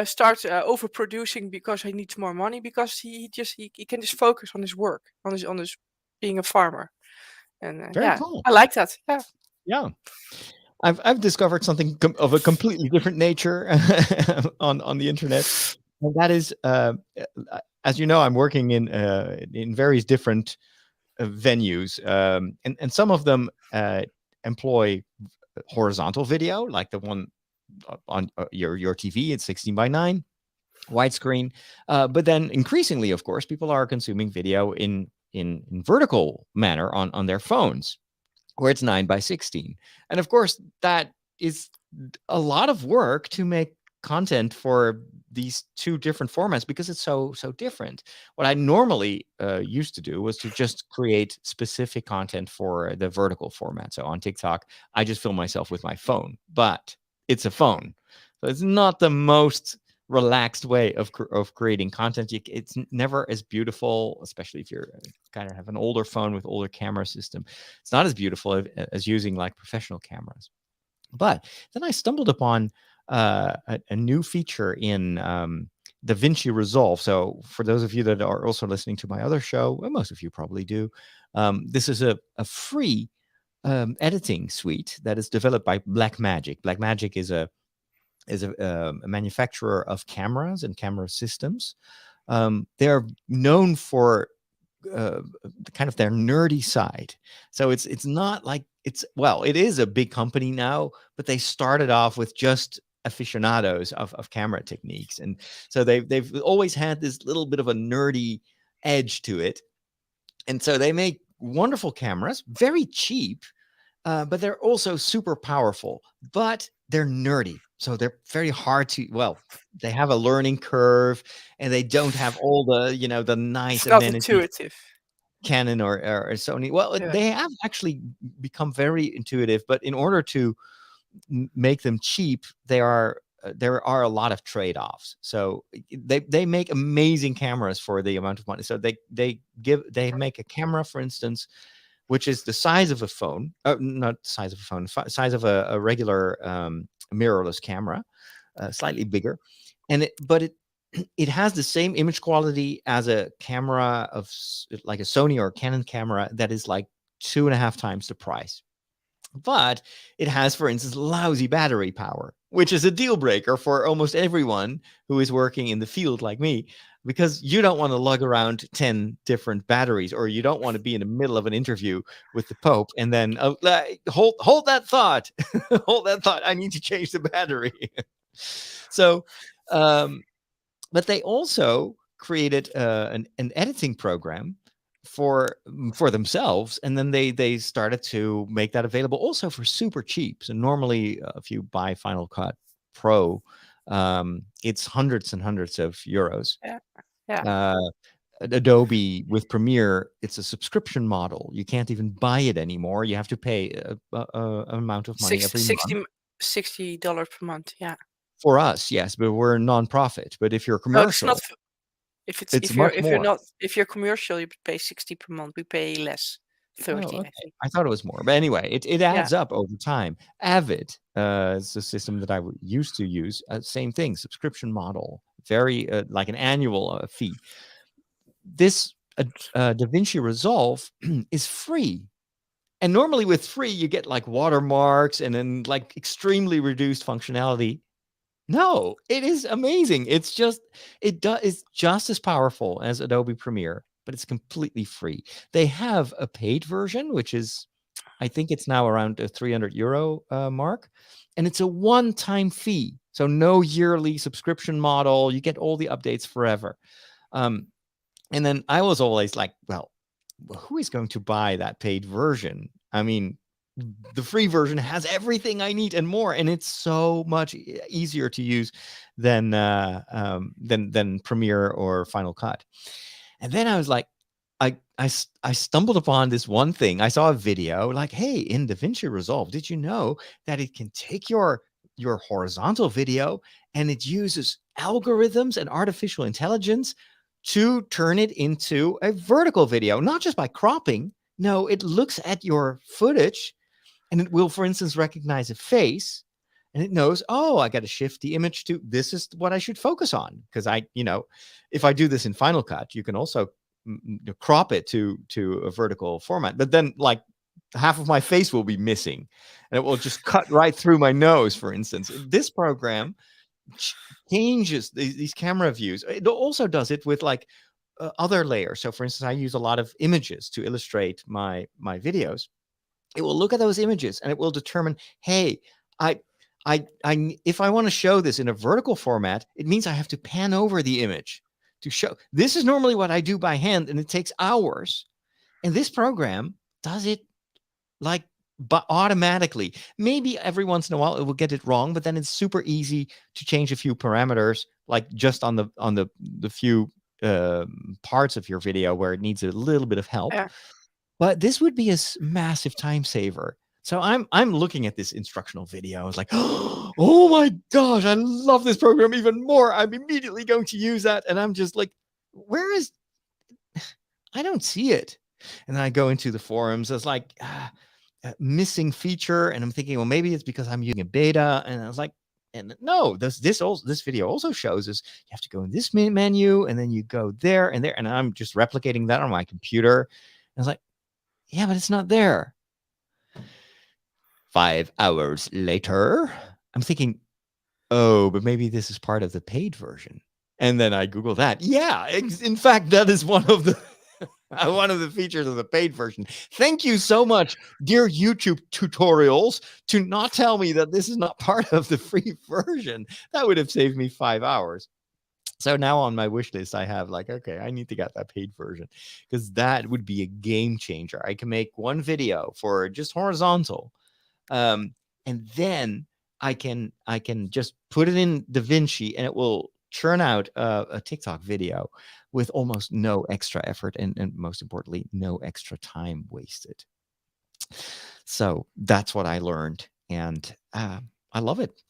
start overproducing because he needs more money because he can just focus on his work, on his being a farmer. And
very cool.
I like that. Yeah.
Yeah. I've discovered something of a completely different nature on the internet, and that is, as you know, I'm working in various different venues, and some of them employ horizontal video, like the one on your TV. It's 16:9 widescreen, but then increasingly, of course, people are consuming video in vertical manner on their phones, where it's 9:16. And of course, that is a lot of work to make content for these two different formats because it's so different. What I normally used to do was to just create specific content for the vertical format. So on TikTok, I just film myself with my phone, but it's a phone. So it's not the most relaxed way of creating content. It's never as beautiful, especially if you're kind of have an older phone with older camera system. It's not as beautiful as using like professional cameras. But then I stumbled upon a new feature in Davinci Resolve. So for those of you that are also listening to my other show, well, most of you probably do, this is a free editing suite that is developed by Blackmagic. Blackmagic is a manufacturer of cameras and camera systems. They're known for kind of their nerdy side. So it's not like it is a big company now, but they started off with just aficionados of camera techniques, and so they've always had this little bit of a nerdy edge to it, and so they make wonderful cameras, very cheap, but they're also super powerful, but they're nerdy. So they're very hard to, they have a learning curve and they don't have all the, the nice
It's not
amenities
intuitive.
Canon or Sony. Well,
Yeah.
they have actually become very intuitive, but in order to make them cheap, there are a lot of trade-offs. So they make amazing cameras for the amount of money. So they make a camera, for instance, which is the size of a phone, not size of a phone, size of a regular mirrorless camera, slightly bigger, but it has the same image quality as a camera of like a Sony or a Canon camera that is like 2.5 times the price. But it has, for instance, lousy battery power, which is a deal breaker for almost everyone who is working in the field like me, because you don't want to lug around 10 different batteries, or you don't want to be in the middle of an interview with the Pope and then hold that thought, hold that thought. I need to change the battery. So, but they also created an editing program for themselves, and then they started to make that available also for super cheap. So normally, if you buy Final Cut Pro, it's hundreds and hundreds of euros.
Yeah.
Adobe with Premiere, it's a subscription model. You can't even buy it anymore. You have to pay an amount of money every month.
$60 per month. Yeah.
For us, yes, but we're a nonprofit. But if you're
No, it's not.
commercial,
If
it's much more.
if you're commercial, you pay 60 per month. We pay less, 30,
Oh,
I
okay.
think.
I thought it was more, but anyway, it
Yeah.
adds up over time. Avid is a system that I used to use. Same thing, subscription model, very like an annual fee. This Davinci Resolve is free, and normally with free you get like watermarks and then like extremely reduced functionality. No, it is amazing. It's just it's just as powerful as Adobe Premiere, but it's completely free. They have a paid version, which is, I think it's now around the 300 euro mark, and it's a one-time fee. So no yearly subscription model. You get all the updates forever. And then I was always like, well, who is going to buy that paid version? I mean, the free version has everything I need and more, and it's so much easier to use than Premiere or Final Cut. And then I was like, I stumbled upon this one thing. I saw a video like, hey, in Davinci Resolve, did you know that it can take your horizontal video and it uses algorithms and artificial intelligence to turn it into a vertical video, not just by cropping. No, it looks at your footage and it will, for instance, recognize a face and it knows, oh, I got to shift the image to this is what I should focus on. Because if I do this in Final Cut, you can also crop it to a vertical format, but then like half of my face will be missing and it will just cut right through my nose, for instance. This program changes these camera views. It also does it with like other layers. So for instance, I use a lot of images to illustrate my videos. It will look at those images and it will determine, hey, if I want to show this in a vertical format, it means I have to pan over the image to show. This is normally what I do by hand and it takes hours. And this program does it like but automatically. Maybe every once in a while it will get it wrong, but then it's super easy to change a few parameters, like just on the few parts of your video where it needs a little bit of help.
Yeah.
But this would be a massive time saver. So I'm looking at this instructional video. I was like, oh my gosh, I love this program even more. I'm immediately going to use that. And I'm just like, where is, I don't see it. And then I go into the forums. It's like missing feature. And I'm thinking, well, maybe it's because I'm using a beta. And I was like, and no, this video also shows us you have to go in this menu and then you go there and there. And I'm just replicating that on my computer. And I was like, yeah, but it's not there. 5 hours later, I'm thinking, oh, but maybe this is part of the paid version. And then I Google that. Yeah, in fact, that is one of the features of the paid version. Thank you so much, dear YouTube tutorials, to not tell me that this is not part of the free version. That would have saved me 5 hours. So now on my wish list, I have like, okay, I need to get that paid version because that would be a game changer. I can make one video for just horizontal. And then I can just put it in DaVinci and it will churn out a TikTok video with almost no extra effort and most importantly, no extra time wasted. So that's what I learned and I love it.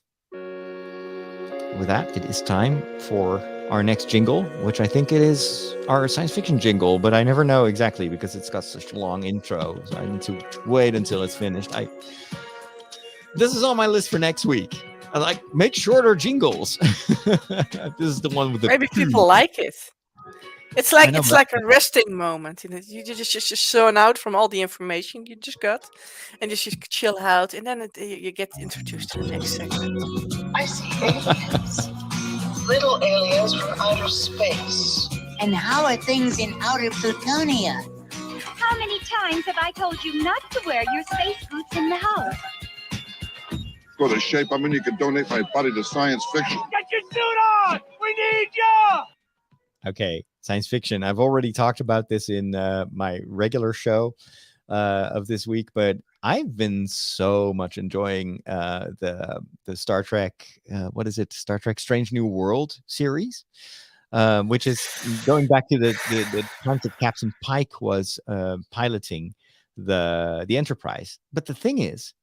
With that, it is time for our next jingle, which I think it is our science fiction jingle, but I never know exactly because it's got such a long intro. So I need to wait until it's finished. This is on my list for next week. I like make shorter jingles. This is the one with the
Maybe people like it. It's like a resting moment. You just zone out from all the information you just got, and just chill out, and then you get introduced to the next segment.
I see aliens. Little aliens from outer space.
And how are things in outer Plutonia?
How many times have I told you not to wear your space boots in the house?
For the shape I'm in, you can donate my body to science fiction.
Get your suit on! We need you!
Okay, science fiction. I've already talked about this in my regular show of this week, but I've been so much enjoying the Star Trek, what is it? Star Trek Strange New World series, which is going back to the times that Captain Pike was piloting the Enterprise. But the thing is,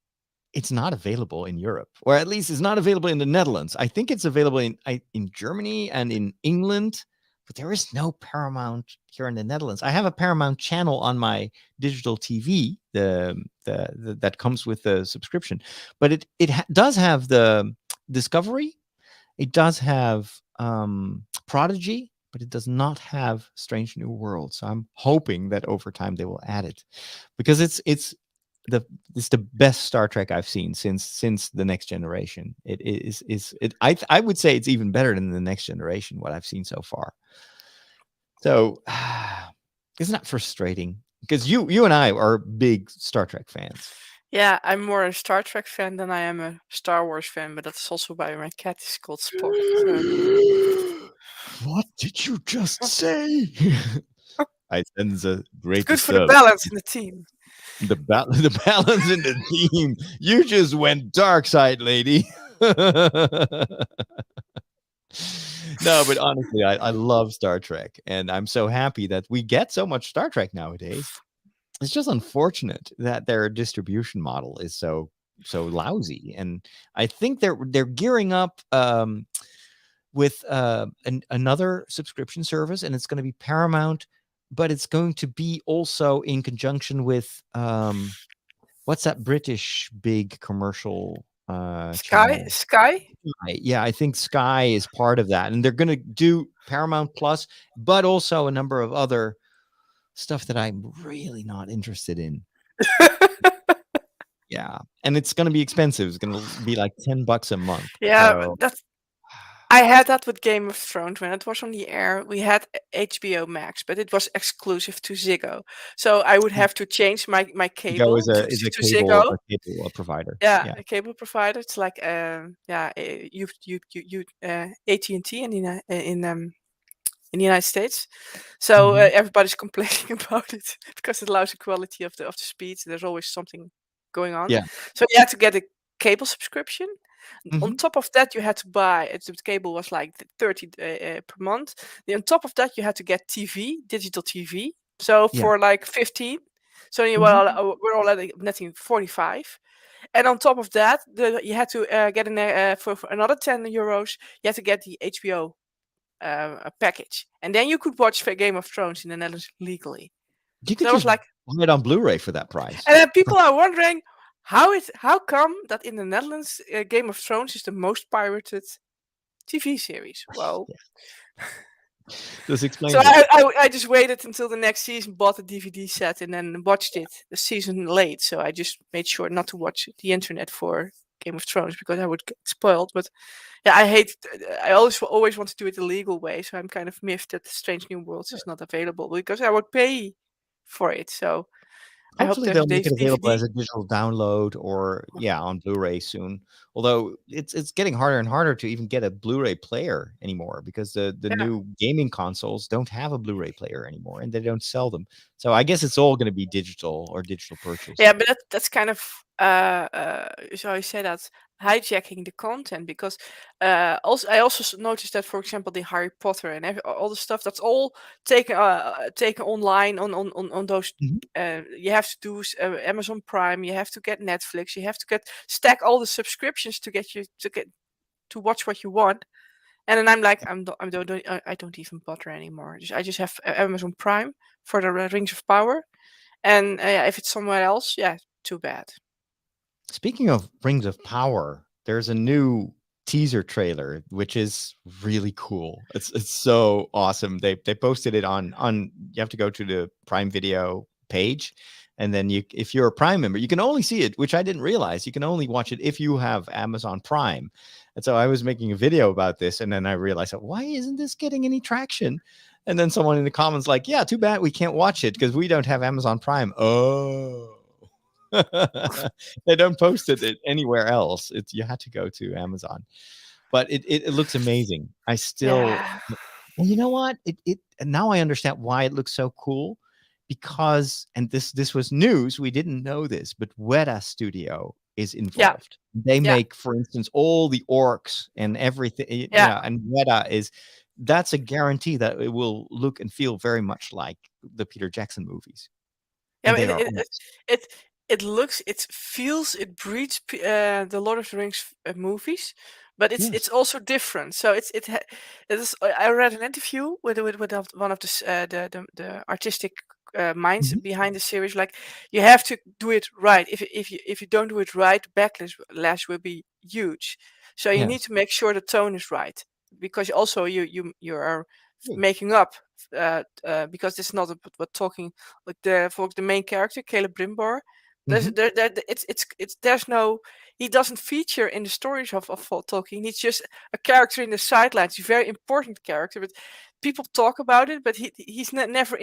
it's not available in Europe, or at least it's not available in the Netherlands. I think it's available in Germany and in England, but there is no Paramount here in the Netherlands. I have a Paramount channel on my digital TV, that comes with the subscription, but it does have the Discovery, it does have Prodigy, but it does not have Strange New World. So I'm hoping that over time they will add it, because it's the best Star Trek I've seen since the Next Generation. I would say it's even better than the Next Generation, what I've seen so far. So isn't that frustrating? Because you and I are big Star Trek fans.
Yeah, I'm more a Star Trek fan than I am a Star Wars fan, but that's also why my cat is called Spock. So.
What did you just say? I sense a great
It's good for the
disturbance.
balance in the team.
The balance in the team. You just went dark side, lady. No, but honestly, I love Star Trek, and I'm so happy that we get so much Star Trek nowadays. It's just unfortunate that their distribution model is so lousy, and I think they're gearing up with another subscription service, and it's going to be Paramount, but it's going to be also in conjunction with what's that British big commercial channel?
Sky.
Yeah, I think Sky is part of that, and they're going to do Paramount Plus, but also a number of other stuff that I'm really not interested in. Yeah, and it's going to be expensive. It's going to be like $10 a month.
Yeah,
So,
I had that with Game of Thrones when it was on the air. We had HBO Max, but it was exclusive to Ziggo, so I would have to change my
Go
cable
is a
to
cable
Ziggo.
provider.
Yeah, a cable provider. It's like AT&T in the United States. So everybody's complaining about it because it allows the quality of the speeds. There's always something going on.
Yeah.
So you had to get a cable subscription. On
Mhm.
top of that, you had to buy. The cable was like 30 per month. Then on top of that, you had to get TV, digital TV. So
Yeah.
for like 15. So you we're already netting 45. And on top of that, you had to get for another €10. You had to get the HBO a package, and then you could watch Game of Thrones in the Netherlands legally.
You could
So I was
just
like,
buy it on Blu-ray for that price.
and then people are wondering how come that in the Netherlands Game of Thrones is the most pirated TV series. Well,
This explains
so
it.
I just waited until the next season, bought the DVD set, and then watched it the season late. So I just made sure not to watch the internet for Game of Thrones because I would get spoiled. But yeah, I always want to do it the legal way. So I'm kind of miffed that Strange New Worlds is not available because I would pay for it. So I hope
Hopefully they'll
there's
make it available as
DVD.
a digital download or on Blu-ray soon. Although it's getting harder and harder to even get a Blu-ray player anymore because the
Yeah.
new gaming consoles don't have a Blu-ray player anymore and they don't sell them. So I guess it's all going to be digital or digital purchase.
Yeah, but that's kind of so I say that hijacking the content because I also noticed that, for example, the Harry Potter and all the stuff that's all taken online on those.
Mhm.
You have to do Amazon Prime. You have to get Netflix. You have to stack all the subscriptions to get to watch what you want. And then I'm like, I don't even bother anymore. I just have Amazon Prime for the Rings of Power. And if it's somewhere else, yeah, too bad.
Speaking of Rings of Power, there's a new teaser trailer which is really cool. It's so awesome. They posted it on you have to go to the Prime Video page, and then if you're a Prime member, you can only see it, which I didn't realize. You can only watch it if you have Amazon Prime. And so I was making a video about this, and then I realized, why isn't this getting any traction? And then someone in the comments like, yeah, too bad we can't watch it because we don't have Amazon Prime. Oh. They don't post it anywhere else. You had to go to Amazon, but it looks amazing. I still, and you know what? It now I understand why it looks so cool, because and this was news. We didn't know this, but Weta Studio is involved. They make, for instance, all the orcs and everything. Yeah, and Weta that's a guarantee that it will look and feel very much like the Peter Jackson movies.
Yeah, it looks, it feels, it breeds the Lord of the Rings movies, but it's also different. So I read an interview with one of the artistic minds behind the series. Like, you have to do it right. If you don't do it right, backlash will be huge. So you need to make sure the tone is right, because also you are making up because it's not about talking like the main character Caleb Brimbor. There's no, he doesn't feature in the stories of Tolkien. He's just a character in the sidelines. He's a very important character, but people talk about it, but he's never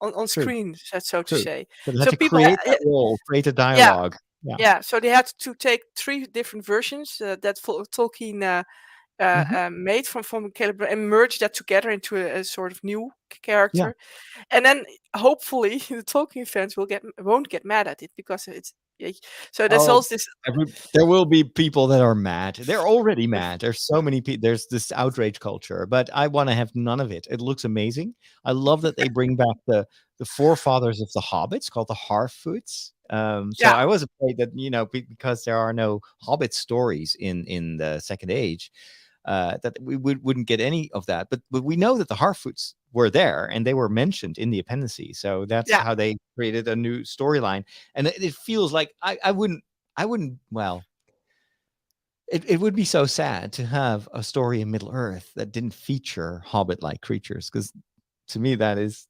on screen, so to say.
So people create that role, create a dialogue.
Yeah, so they had to take 3 different versions that Tolkien made from Caleb and merge that together into a sort of new character.
Yeah.
And then hopefully the Tolkien fans won't get mad at it because it's so there's
Oh,
also this.
there will be people that are mad. They're already mad. There's so many people. There's this outrage culture, but I want to have none of it. It looks amazing. I love that they bring back the forefathers of the hobbits called the Harfoots. So
Yeah.
I was afraid that, because there are no Hobbit stories in the Second Age, that we wouldn't get any of that. But we know that the Harfoots were there and they were mentioned in the appendices. So that's how they created a new storyline. And it feels like I wouldn't. Well, it would be so sad to have a story in Middle Earth that didn't feature Hobbit-like creatures, because to me that is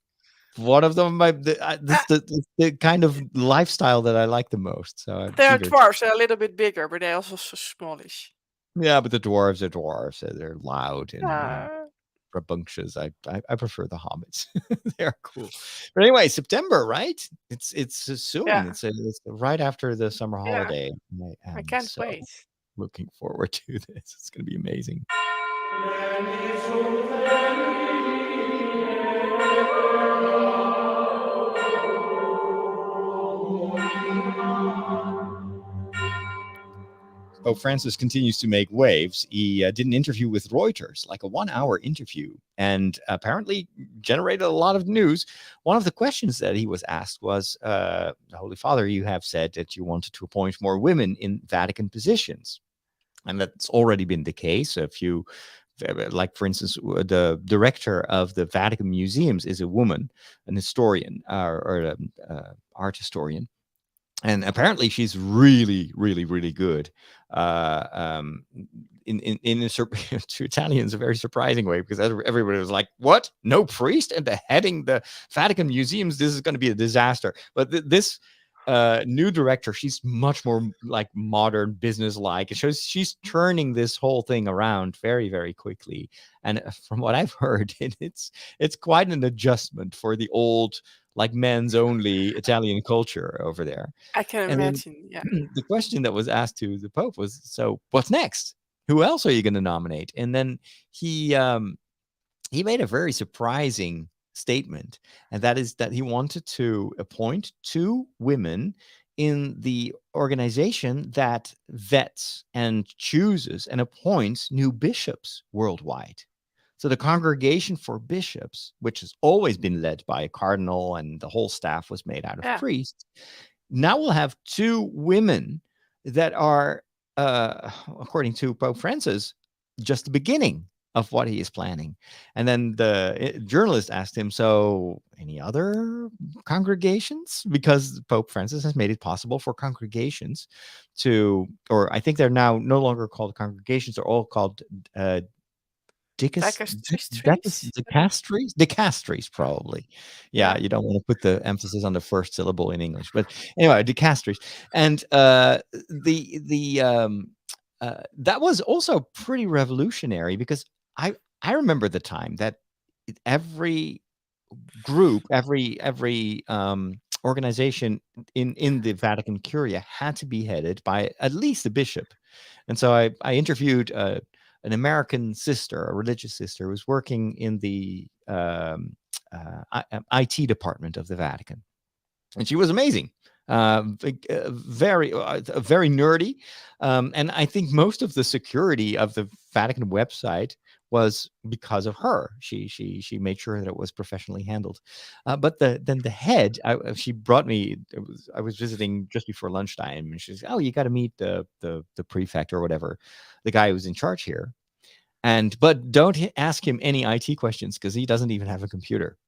one of them. The kind of lifestyle that I like the most. So I'm
They are
eager
dwarves. They're a little bit bigger, but they're also so smallish.
Yeah, but the dwarves are dwarves. So they're loud and
Ah.
rambunctious. I prefer the hobbits. They're cool. But anyway, September, right? It's soon.
Yeah.
It's right after the summer
Yeah.
holiday.
I can't wait.
Looking forward to this. It's going to be amazing. Pope Francis continues to make waves. He did an interview with Reuters, like a 1-hour interview, and apparently generated a lot of news. One of the questions that he was asked was, Holy Father, you have said that you wanted to appoint more women in Vatican positions. And that's already been the case. A few, like, for instance, the director of the Vatican Museums is a woman, an historian or art historian. And apparently she's really, really, really good. To Italians, a very surprising way, because everybody was like, "What? No priest and heading the Vatican Museums? This is going to be a disaster." But this new director, she's much more like modern, business-like. It shows she's turning this whole thing around very, very quickly. And from what I've heard, it's quite an adjustment for the old, like, men's only Italian culture over there.
I can imagine. Yeah.
The question that was asked to the Pope was, so what's next? Who else are you going to nominate? And then he made a very surprising statement, and that is that he wanted to appoint 2 women in the organization that vets and chooses and appoints new bishops worldwide. So the Congregation for Bishops, which has always been led by a cardinal and the whole staff was made out of priests, now we'll have 2 women that are, according to Pope Francis, just the beginning of what he is planning. And then the journalist asked him, so any other congregations? Because Pope Francis has made it possible for congregations to, or I think they're now no longer called congregations, they're all called dicasteries, probably. Yeah, you don't want to put the emphasis on the first syllable in English, but anyway, dicasteries. And that was also pretty revolutionary, because I remember the time that every group, every organization in the Vatican Curia had to be headed by at least a bishop. And so I interviewed an American sister, a religious sister, who was working in the IT department of the Vatican, and she was amazing. Very nerdy, and I think most of the security of the Vatican website was because of her. She made sure that it was professionally handled. But then the head, she brought me. I was visiting just before lunchtime, and she said, "Oh, you got to meet the prefect or whatever, the guy who's in charge here, but don't ask him any IT questions, because he doesn't even have a computer."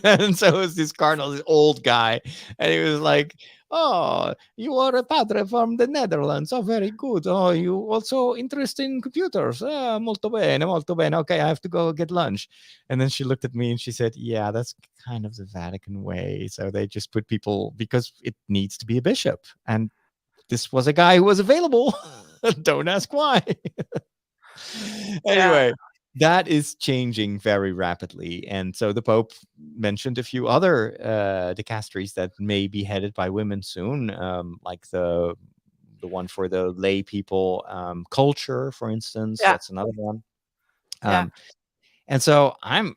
And so it was this cardinal, this old guy, and he was like, "Oh, you are a padre from the Netherlands. Oh, very good. Oh, you also interested in computers. Molto bene, molto bene. Okay, I have to go get lunch." And then she looked at me and she said, "Yeah, that's kind of the Vatican way. So they just put people, because it needs to be a bishop. And this was a guy who was available. Don't ask why." Anyway, that is changing very rapidly. And so the Pope mentioned a few other dicasteries that may be headed by women soon, like the the one for the lay people. Culture, for instance,
Yeah.
that's another one.
Yeah.
And so I'm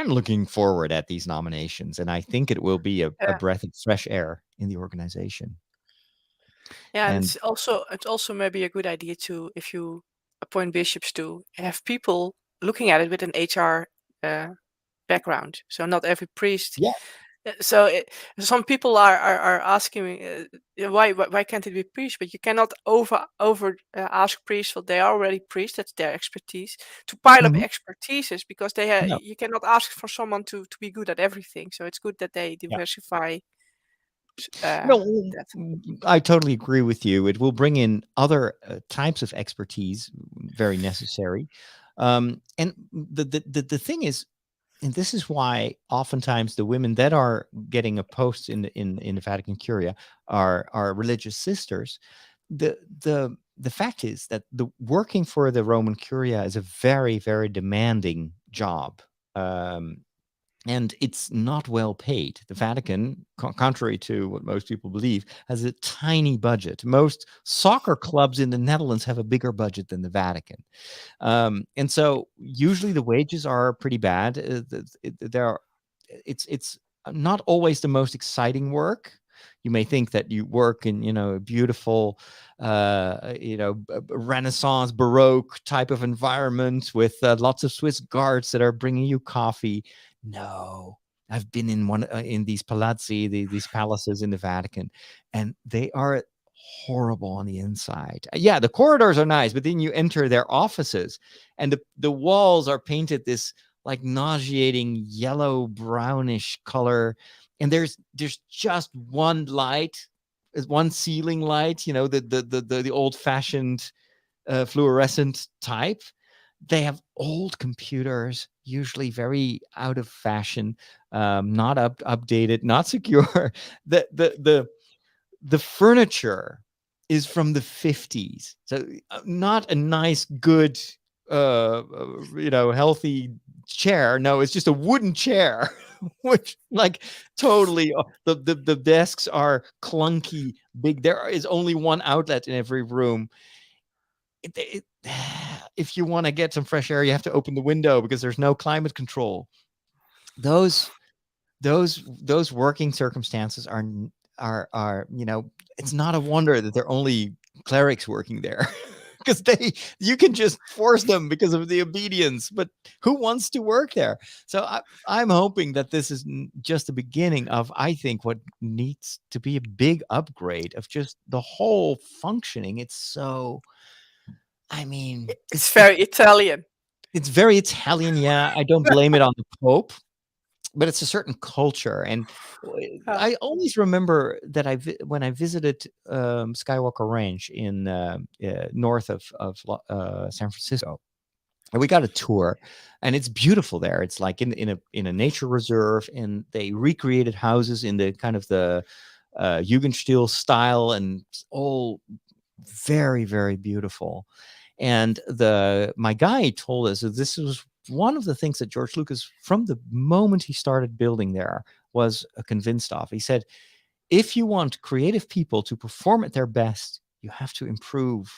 looking forward at these nominations, and I think it will be a
Yeah.
breath of fresh air in the organization.
Yeah, and
And
it's also maybe a good idea to, if you appoint bishops, to have people looking at it with an HR background. So not every priest.
yeah,
So some people are asking me, why can't it be priest? But you cannot over ask priests. Well, they are already priests. That's their expertise. To pile up
Mhm.
expertises, because
No.
you cannot ask for someone to be good at everything. So it's good that they
Yeah.
diversify.
No,
That.
I totally agree with you. It will bring in other types of expertise, very necessary. And the thing is, and this is why oftentimes the women that are getting a post in the Vatican Curia are religious sisters. The fact is that the working for the Roman Curia is a very, very demanding job. And it's not well paid. The Vatican, contrary to what most people believe, has a tiny budget. Most soccer clubs in the Netherlands have a bigger budget than the Vatican. And so usually the wages are pretty bad. It's not always the most exciting work. You may think that you work in, a beautiful, Renaissance Baroque type of environment with lots of Swiss guards that are bringing you coffee. No, I've been in these palazzi, these palaces in the Vatican, and they are horrible on the inside. Yeah, the corridors are nice, but then you enter their offices, and the walls are painted this like nauseating yellow brownish color, and there's just one light, one ceiling light, the old fashioned fluorescent type. They have old computers, usually very out of fashion, not updated, not secure. The furniture is from the 50s, so not a nice, good, healthy chair. No, it's just a wooden chair, which like totally the desks are clunky, big. There is only one outlet in every room. If you want to get some fresh air, you have to open the window because there's no climate control. Those working circumstances are it's not a wonder that they're only clerics working there, because you can just force them because of the obedience, but who wants to work there? So I'm hoping that this is just the beginning of, I think, what needs to be a big upgrade of just the whole functioning. It's
very Italian.
It's very Italian. Yeah, I don't blame it on the Pope, but it's a certain culture. And I always remember that when I visited Skywalker Ranch in north of San Francisco, and we got a tour, and it's beautiful there. It's like in a nature reserve, and they recreated houses in the kind of the Jugendstil style, and it's all very, very beautiful. And my guide told us that this was one of the things that George Lucas, from the moment he started building there, was convinced of. He said, if you want creative people to perform at their best, you have to improve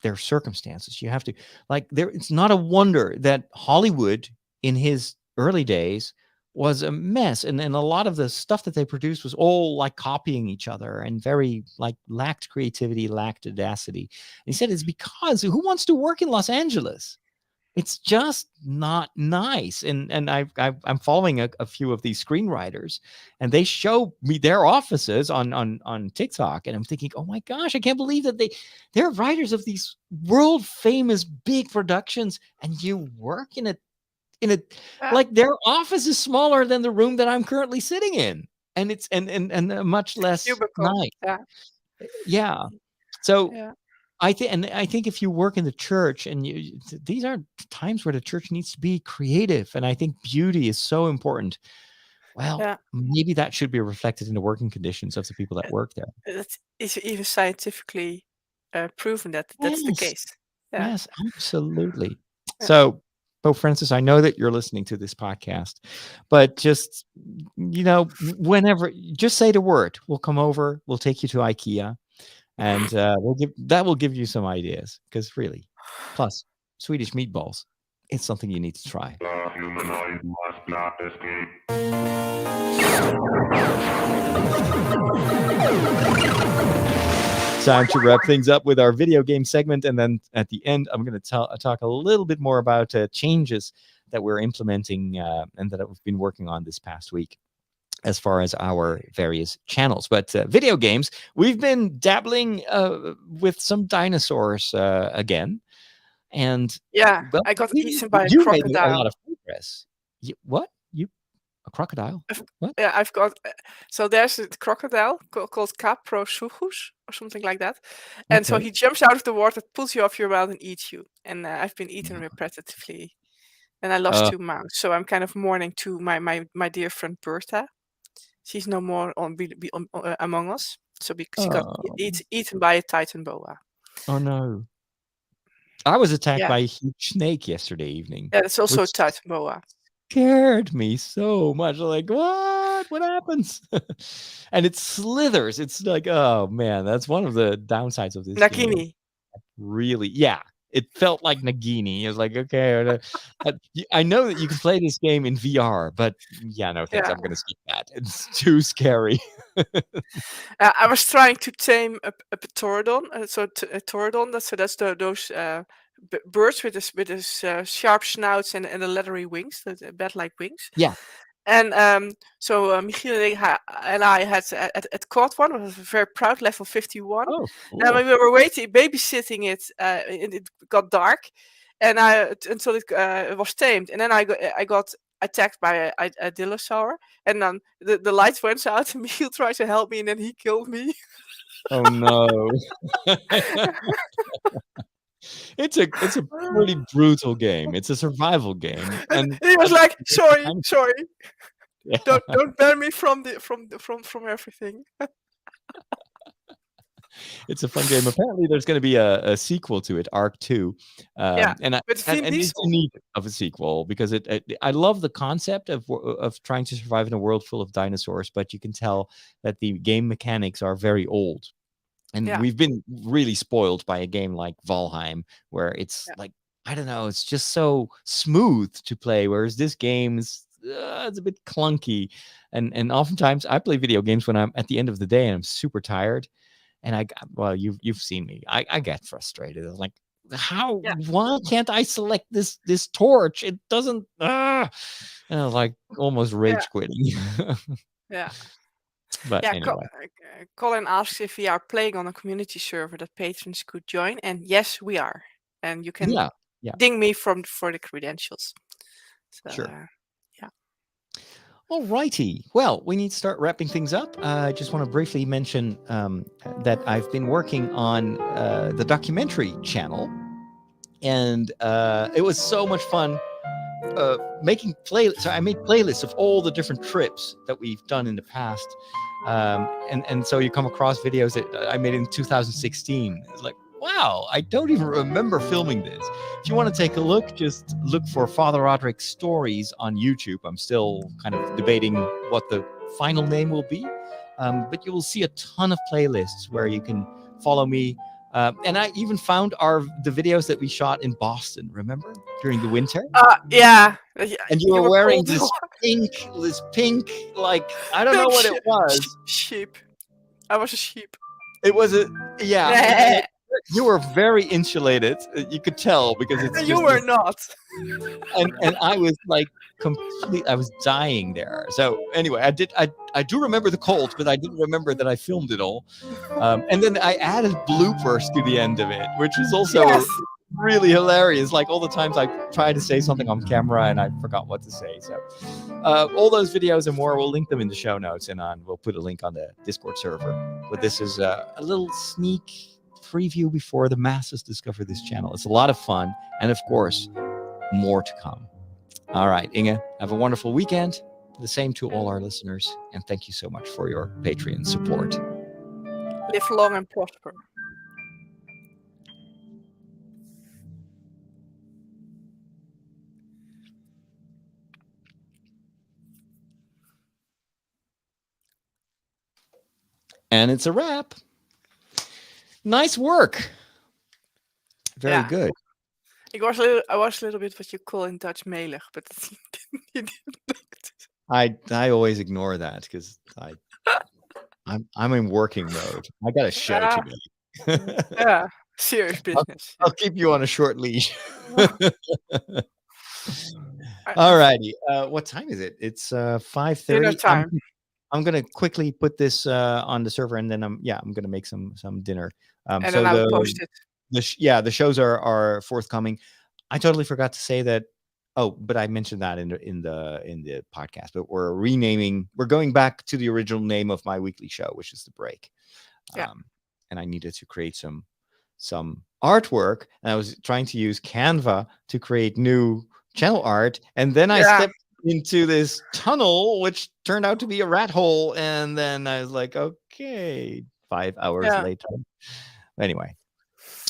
their circumstances. You have to, it's not a wonder that Hollywood in his early days was a mess. And a lot of the stuff that they produced was all like copying each other and very lacked creativity, lacked audacity. And he said, it's because who wants to work in Los Angeles? It's just not nice. And I'm following a few of these screenwriters, and they show me their offices on TikTok, and I'm thinking, oh my gosh, I can't believe that they're writers of these world famous big productions, and you work in a like their office is smaller than the room that I'm currently sitting in, and it's and much less nice. Yeah. So I think if you work in the church, and these are times where the church needs to be creative, and I think beauty is so important. Well, maybe that should be reflected in the working conditions of the people that work there.
It's even scientifically proven that that's the case. Yeah.
Yes, absolutely. So, Pope Francis, I know that you're listening to this podcast, but just, whenever, just say the word. We'll come over. We'll take you to IKEA. And will give you some ideas, because really, plus Swedish meatballs, it's something you need to try.
The humanoid must not escape.
Time to wrap things up with our video game segment, and then at the end, I'm going to talk a little bit more about changes that we're implementing and that we've been working on this past week, as far as our various channels. But video games, we've been dabbling with some dinosaurs again. And
Yeah,
well,
I got eaten by a
you made a
crocodile.
lot of progress. What? A crocodile? What?
Yeah, I've got. So there's a crocodile called Caprosuchus or something like that, and so
Okay.
he jumps out of the water, pulls you off your mouth, and eats you. And I've been eaten repetitively, and I lost 2 mounts. So I'm kind of mourning to my dear friend Bertha. She's no more among us. So because she got eaten by a titan boa.
Oh no! I was attacked
Yeah.
by a huge snake yesterday evening.
Yeah, that's also a
which
titan boa.
scared me so much. Like, what happens? And it slithers. It's like, oh man, that's one of the downsides of this game.
Nagini.
Really, yeah. It felt like Nagini. It was like, okay, I know that you can play this game in VR, but yeah, no thanks.
Yeah.
I'm gonna skip that. It's too scary.
I was trying to tame a pterodon. A pterodon. That's those birds with this sharp snouts and the leathery wings, the bat-like wings.
Yeah.
And so Michiel and I had caught one. I was very proud, level 51.
Oh,
And when we were babysitting it, it got dark, and until it was tamed. And then I got attacked by a dinosaur, and then the lights went out, and Michiel tried to help me, and then he killed me.
Oh no. It's a pretty brutal game. It's a survival game, and
he was like, "Sorry,
yeah.
don't ban me from everything."
It's a fun game. Apparently, there's going to be a sequel to it, Arc 2.
Yeah,
and
with Vin
it's
Diesel.
in need of a sequel, because I love the concept of trying to survive in a world full of dinosaurs, but you can tell that the game mechanics are very old. And
Yeah.
we've been really spoiled by a game like Valheim, where it's like, I don't know, it's just so smooth to play, whereas this game is it's a bit clunky. And oftentimes I play video games when I'm at the end of the day and I'm super tired. And you've seen me. I get frustrated. I'm like, why can't I select this torch? It doesn't. And I was like almost rage quitting.
Yeah.
But anyway.
Colin asks if we are playing on a community server that patrons could join, and yes, we are. And you can ding me for the credentials. So,
sure.
Yeah.
All righty. Well, we need to start wrapping things up. I just want to briefly mention that I've been working on the documentary channel, and it was so much fun making playlists. So I made playlists of all the different trips that we've done in the past. And so you come across videos that I made in 2016. It's like, wow, I don't even remember filming this. If you want to take a look, just look for Father Roderick Stories on YouTube. I'm still kind of debating what the final name will be. But you will see a ton of playlists where you can follow me. And I even found the videos that we shot in Boston, remember? During the winter?
Yeah.
And you were wearing this pink, like, I don't know what it was.
Sheep. I was a sheep.
It was yeah. You were very insulated. You could tell, because it's
you were not.
And I was like I was dying there. So anyway, I do remember the cold, but I didn't remember that I filmed it all. And then I added bloopers to the end of it, which was also really hilarious. Like all the times I tried to say something on camera and I forgot what to say. So all those videos and more, we'll link them in the show notes, and we'll put a link on the Discord server. But this is a little sneak preview before the masses discover this channel. It's a lot of fun, and of course, more to come. All right, Inge, have a wonderful weekend. The same to all our listeners, and thank you so much for your Patreon support.
Live long and prosper.
And it's a wrap. Nice work. Very
Yeah.
good.
I was a little bit what you call in Dutch melig, but you didn't notice.
I always ignore that because I'm in working mode. I got a show
Ah,
today.
yeah, serious business.
I'll keep you on a short leash.
I-
All righty. What time is it? It's 5:30.
Dinner time.
I'm gonna quickly put this on the server, and then I'm gonna make some dinner.
And
So
then I'll post it.
the shows are forthcoming. I totally forgot to say that. Oh, but I mentioned that in the podcast. But we're going back to the original name of my weekly show, which is The Break.
Yeah.
And I needed to create some artwork, and I was trying to use Canva to create new channel art, and then I stepped into this tunnel, which turned out to be a rat hole, and then I was like, okay, 5 hours later. Anyway,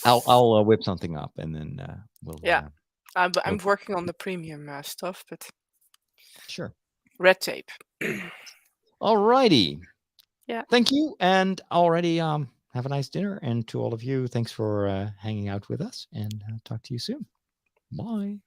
I'll whip something up, and then we'll.
Yeah, I'm working on the premium stuff, but
sure.
Red tape.
All righty.
Yeah.
Thank you, and already have a nice dinner, and to all of you, thanks for hanging out with us, and talk to you soon. Bye.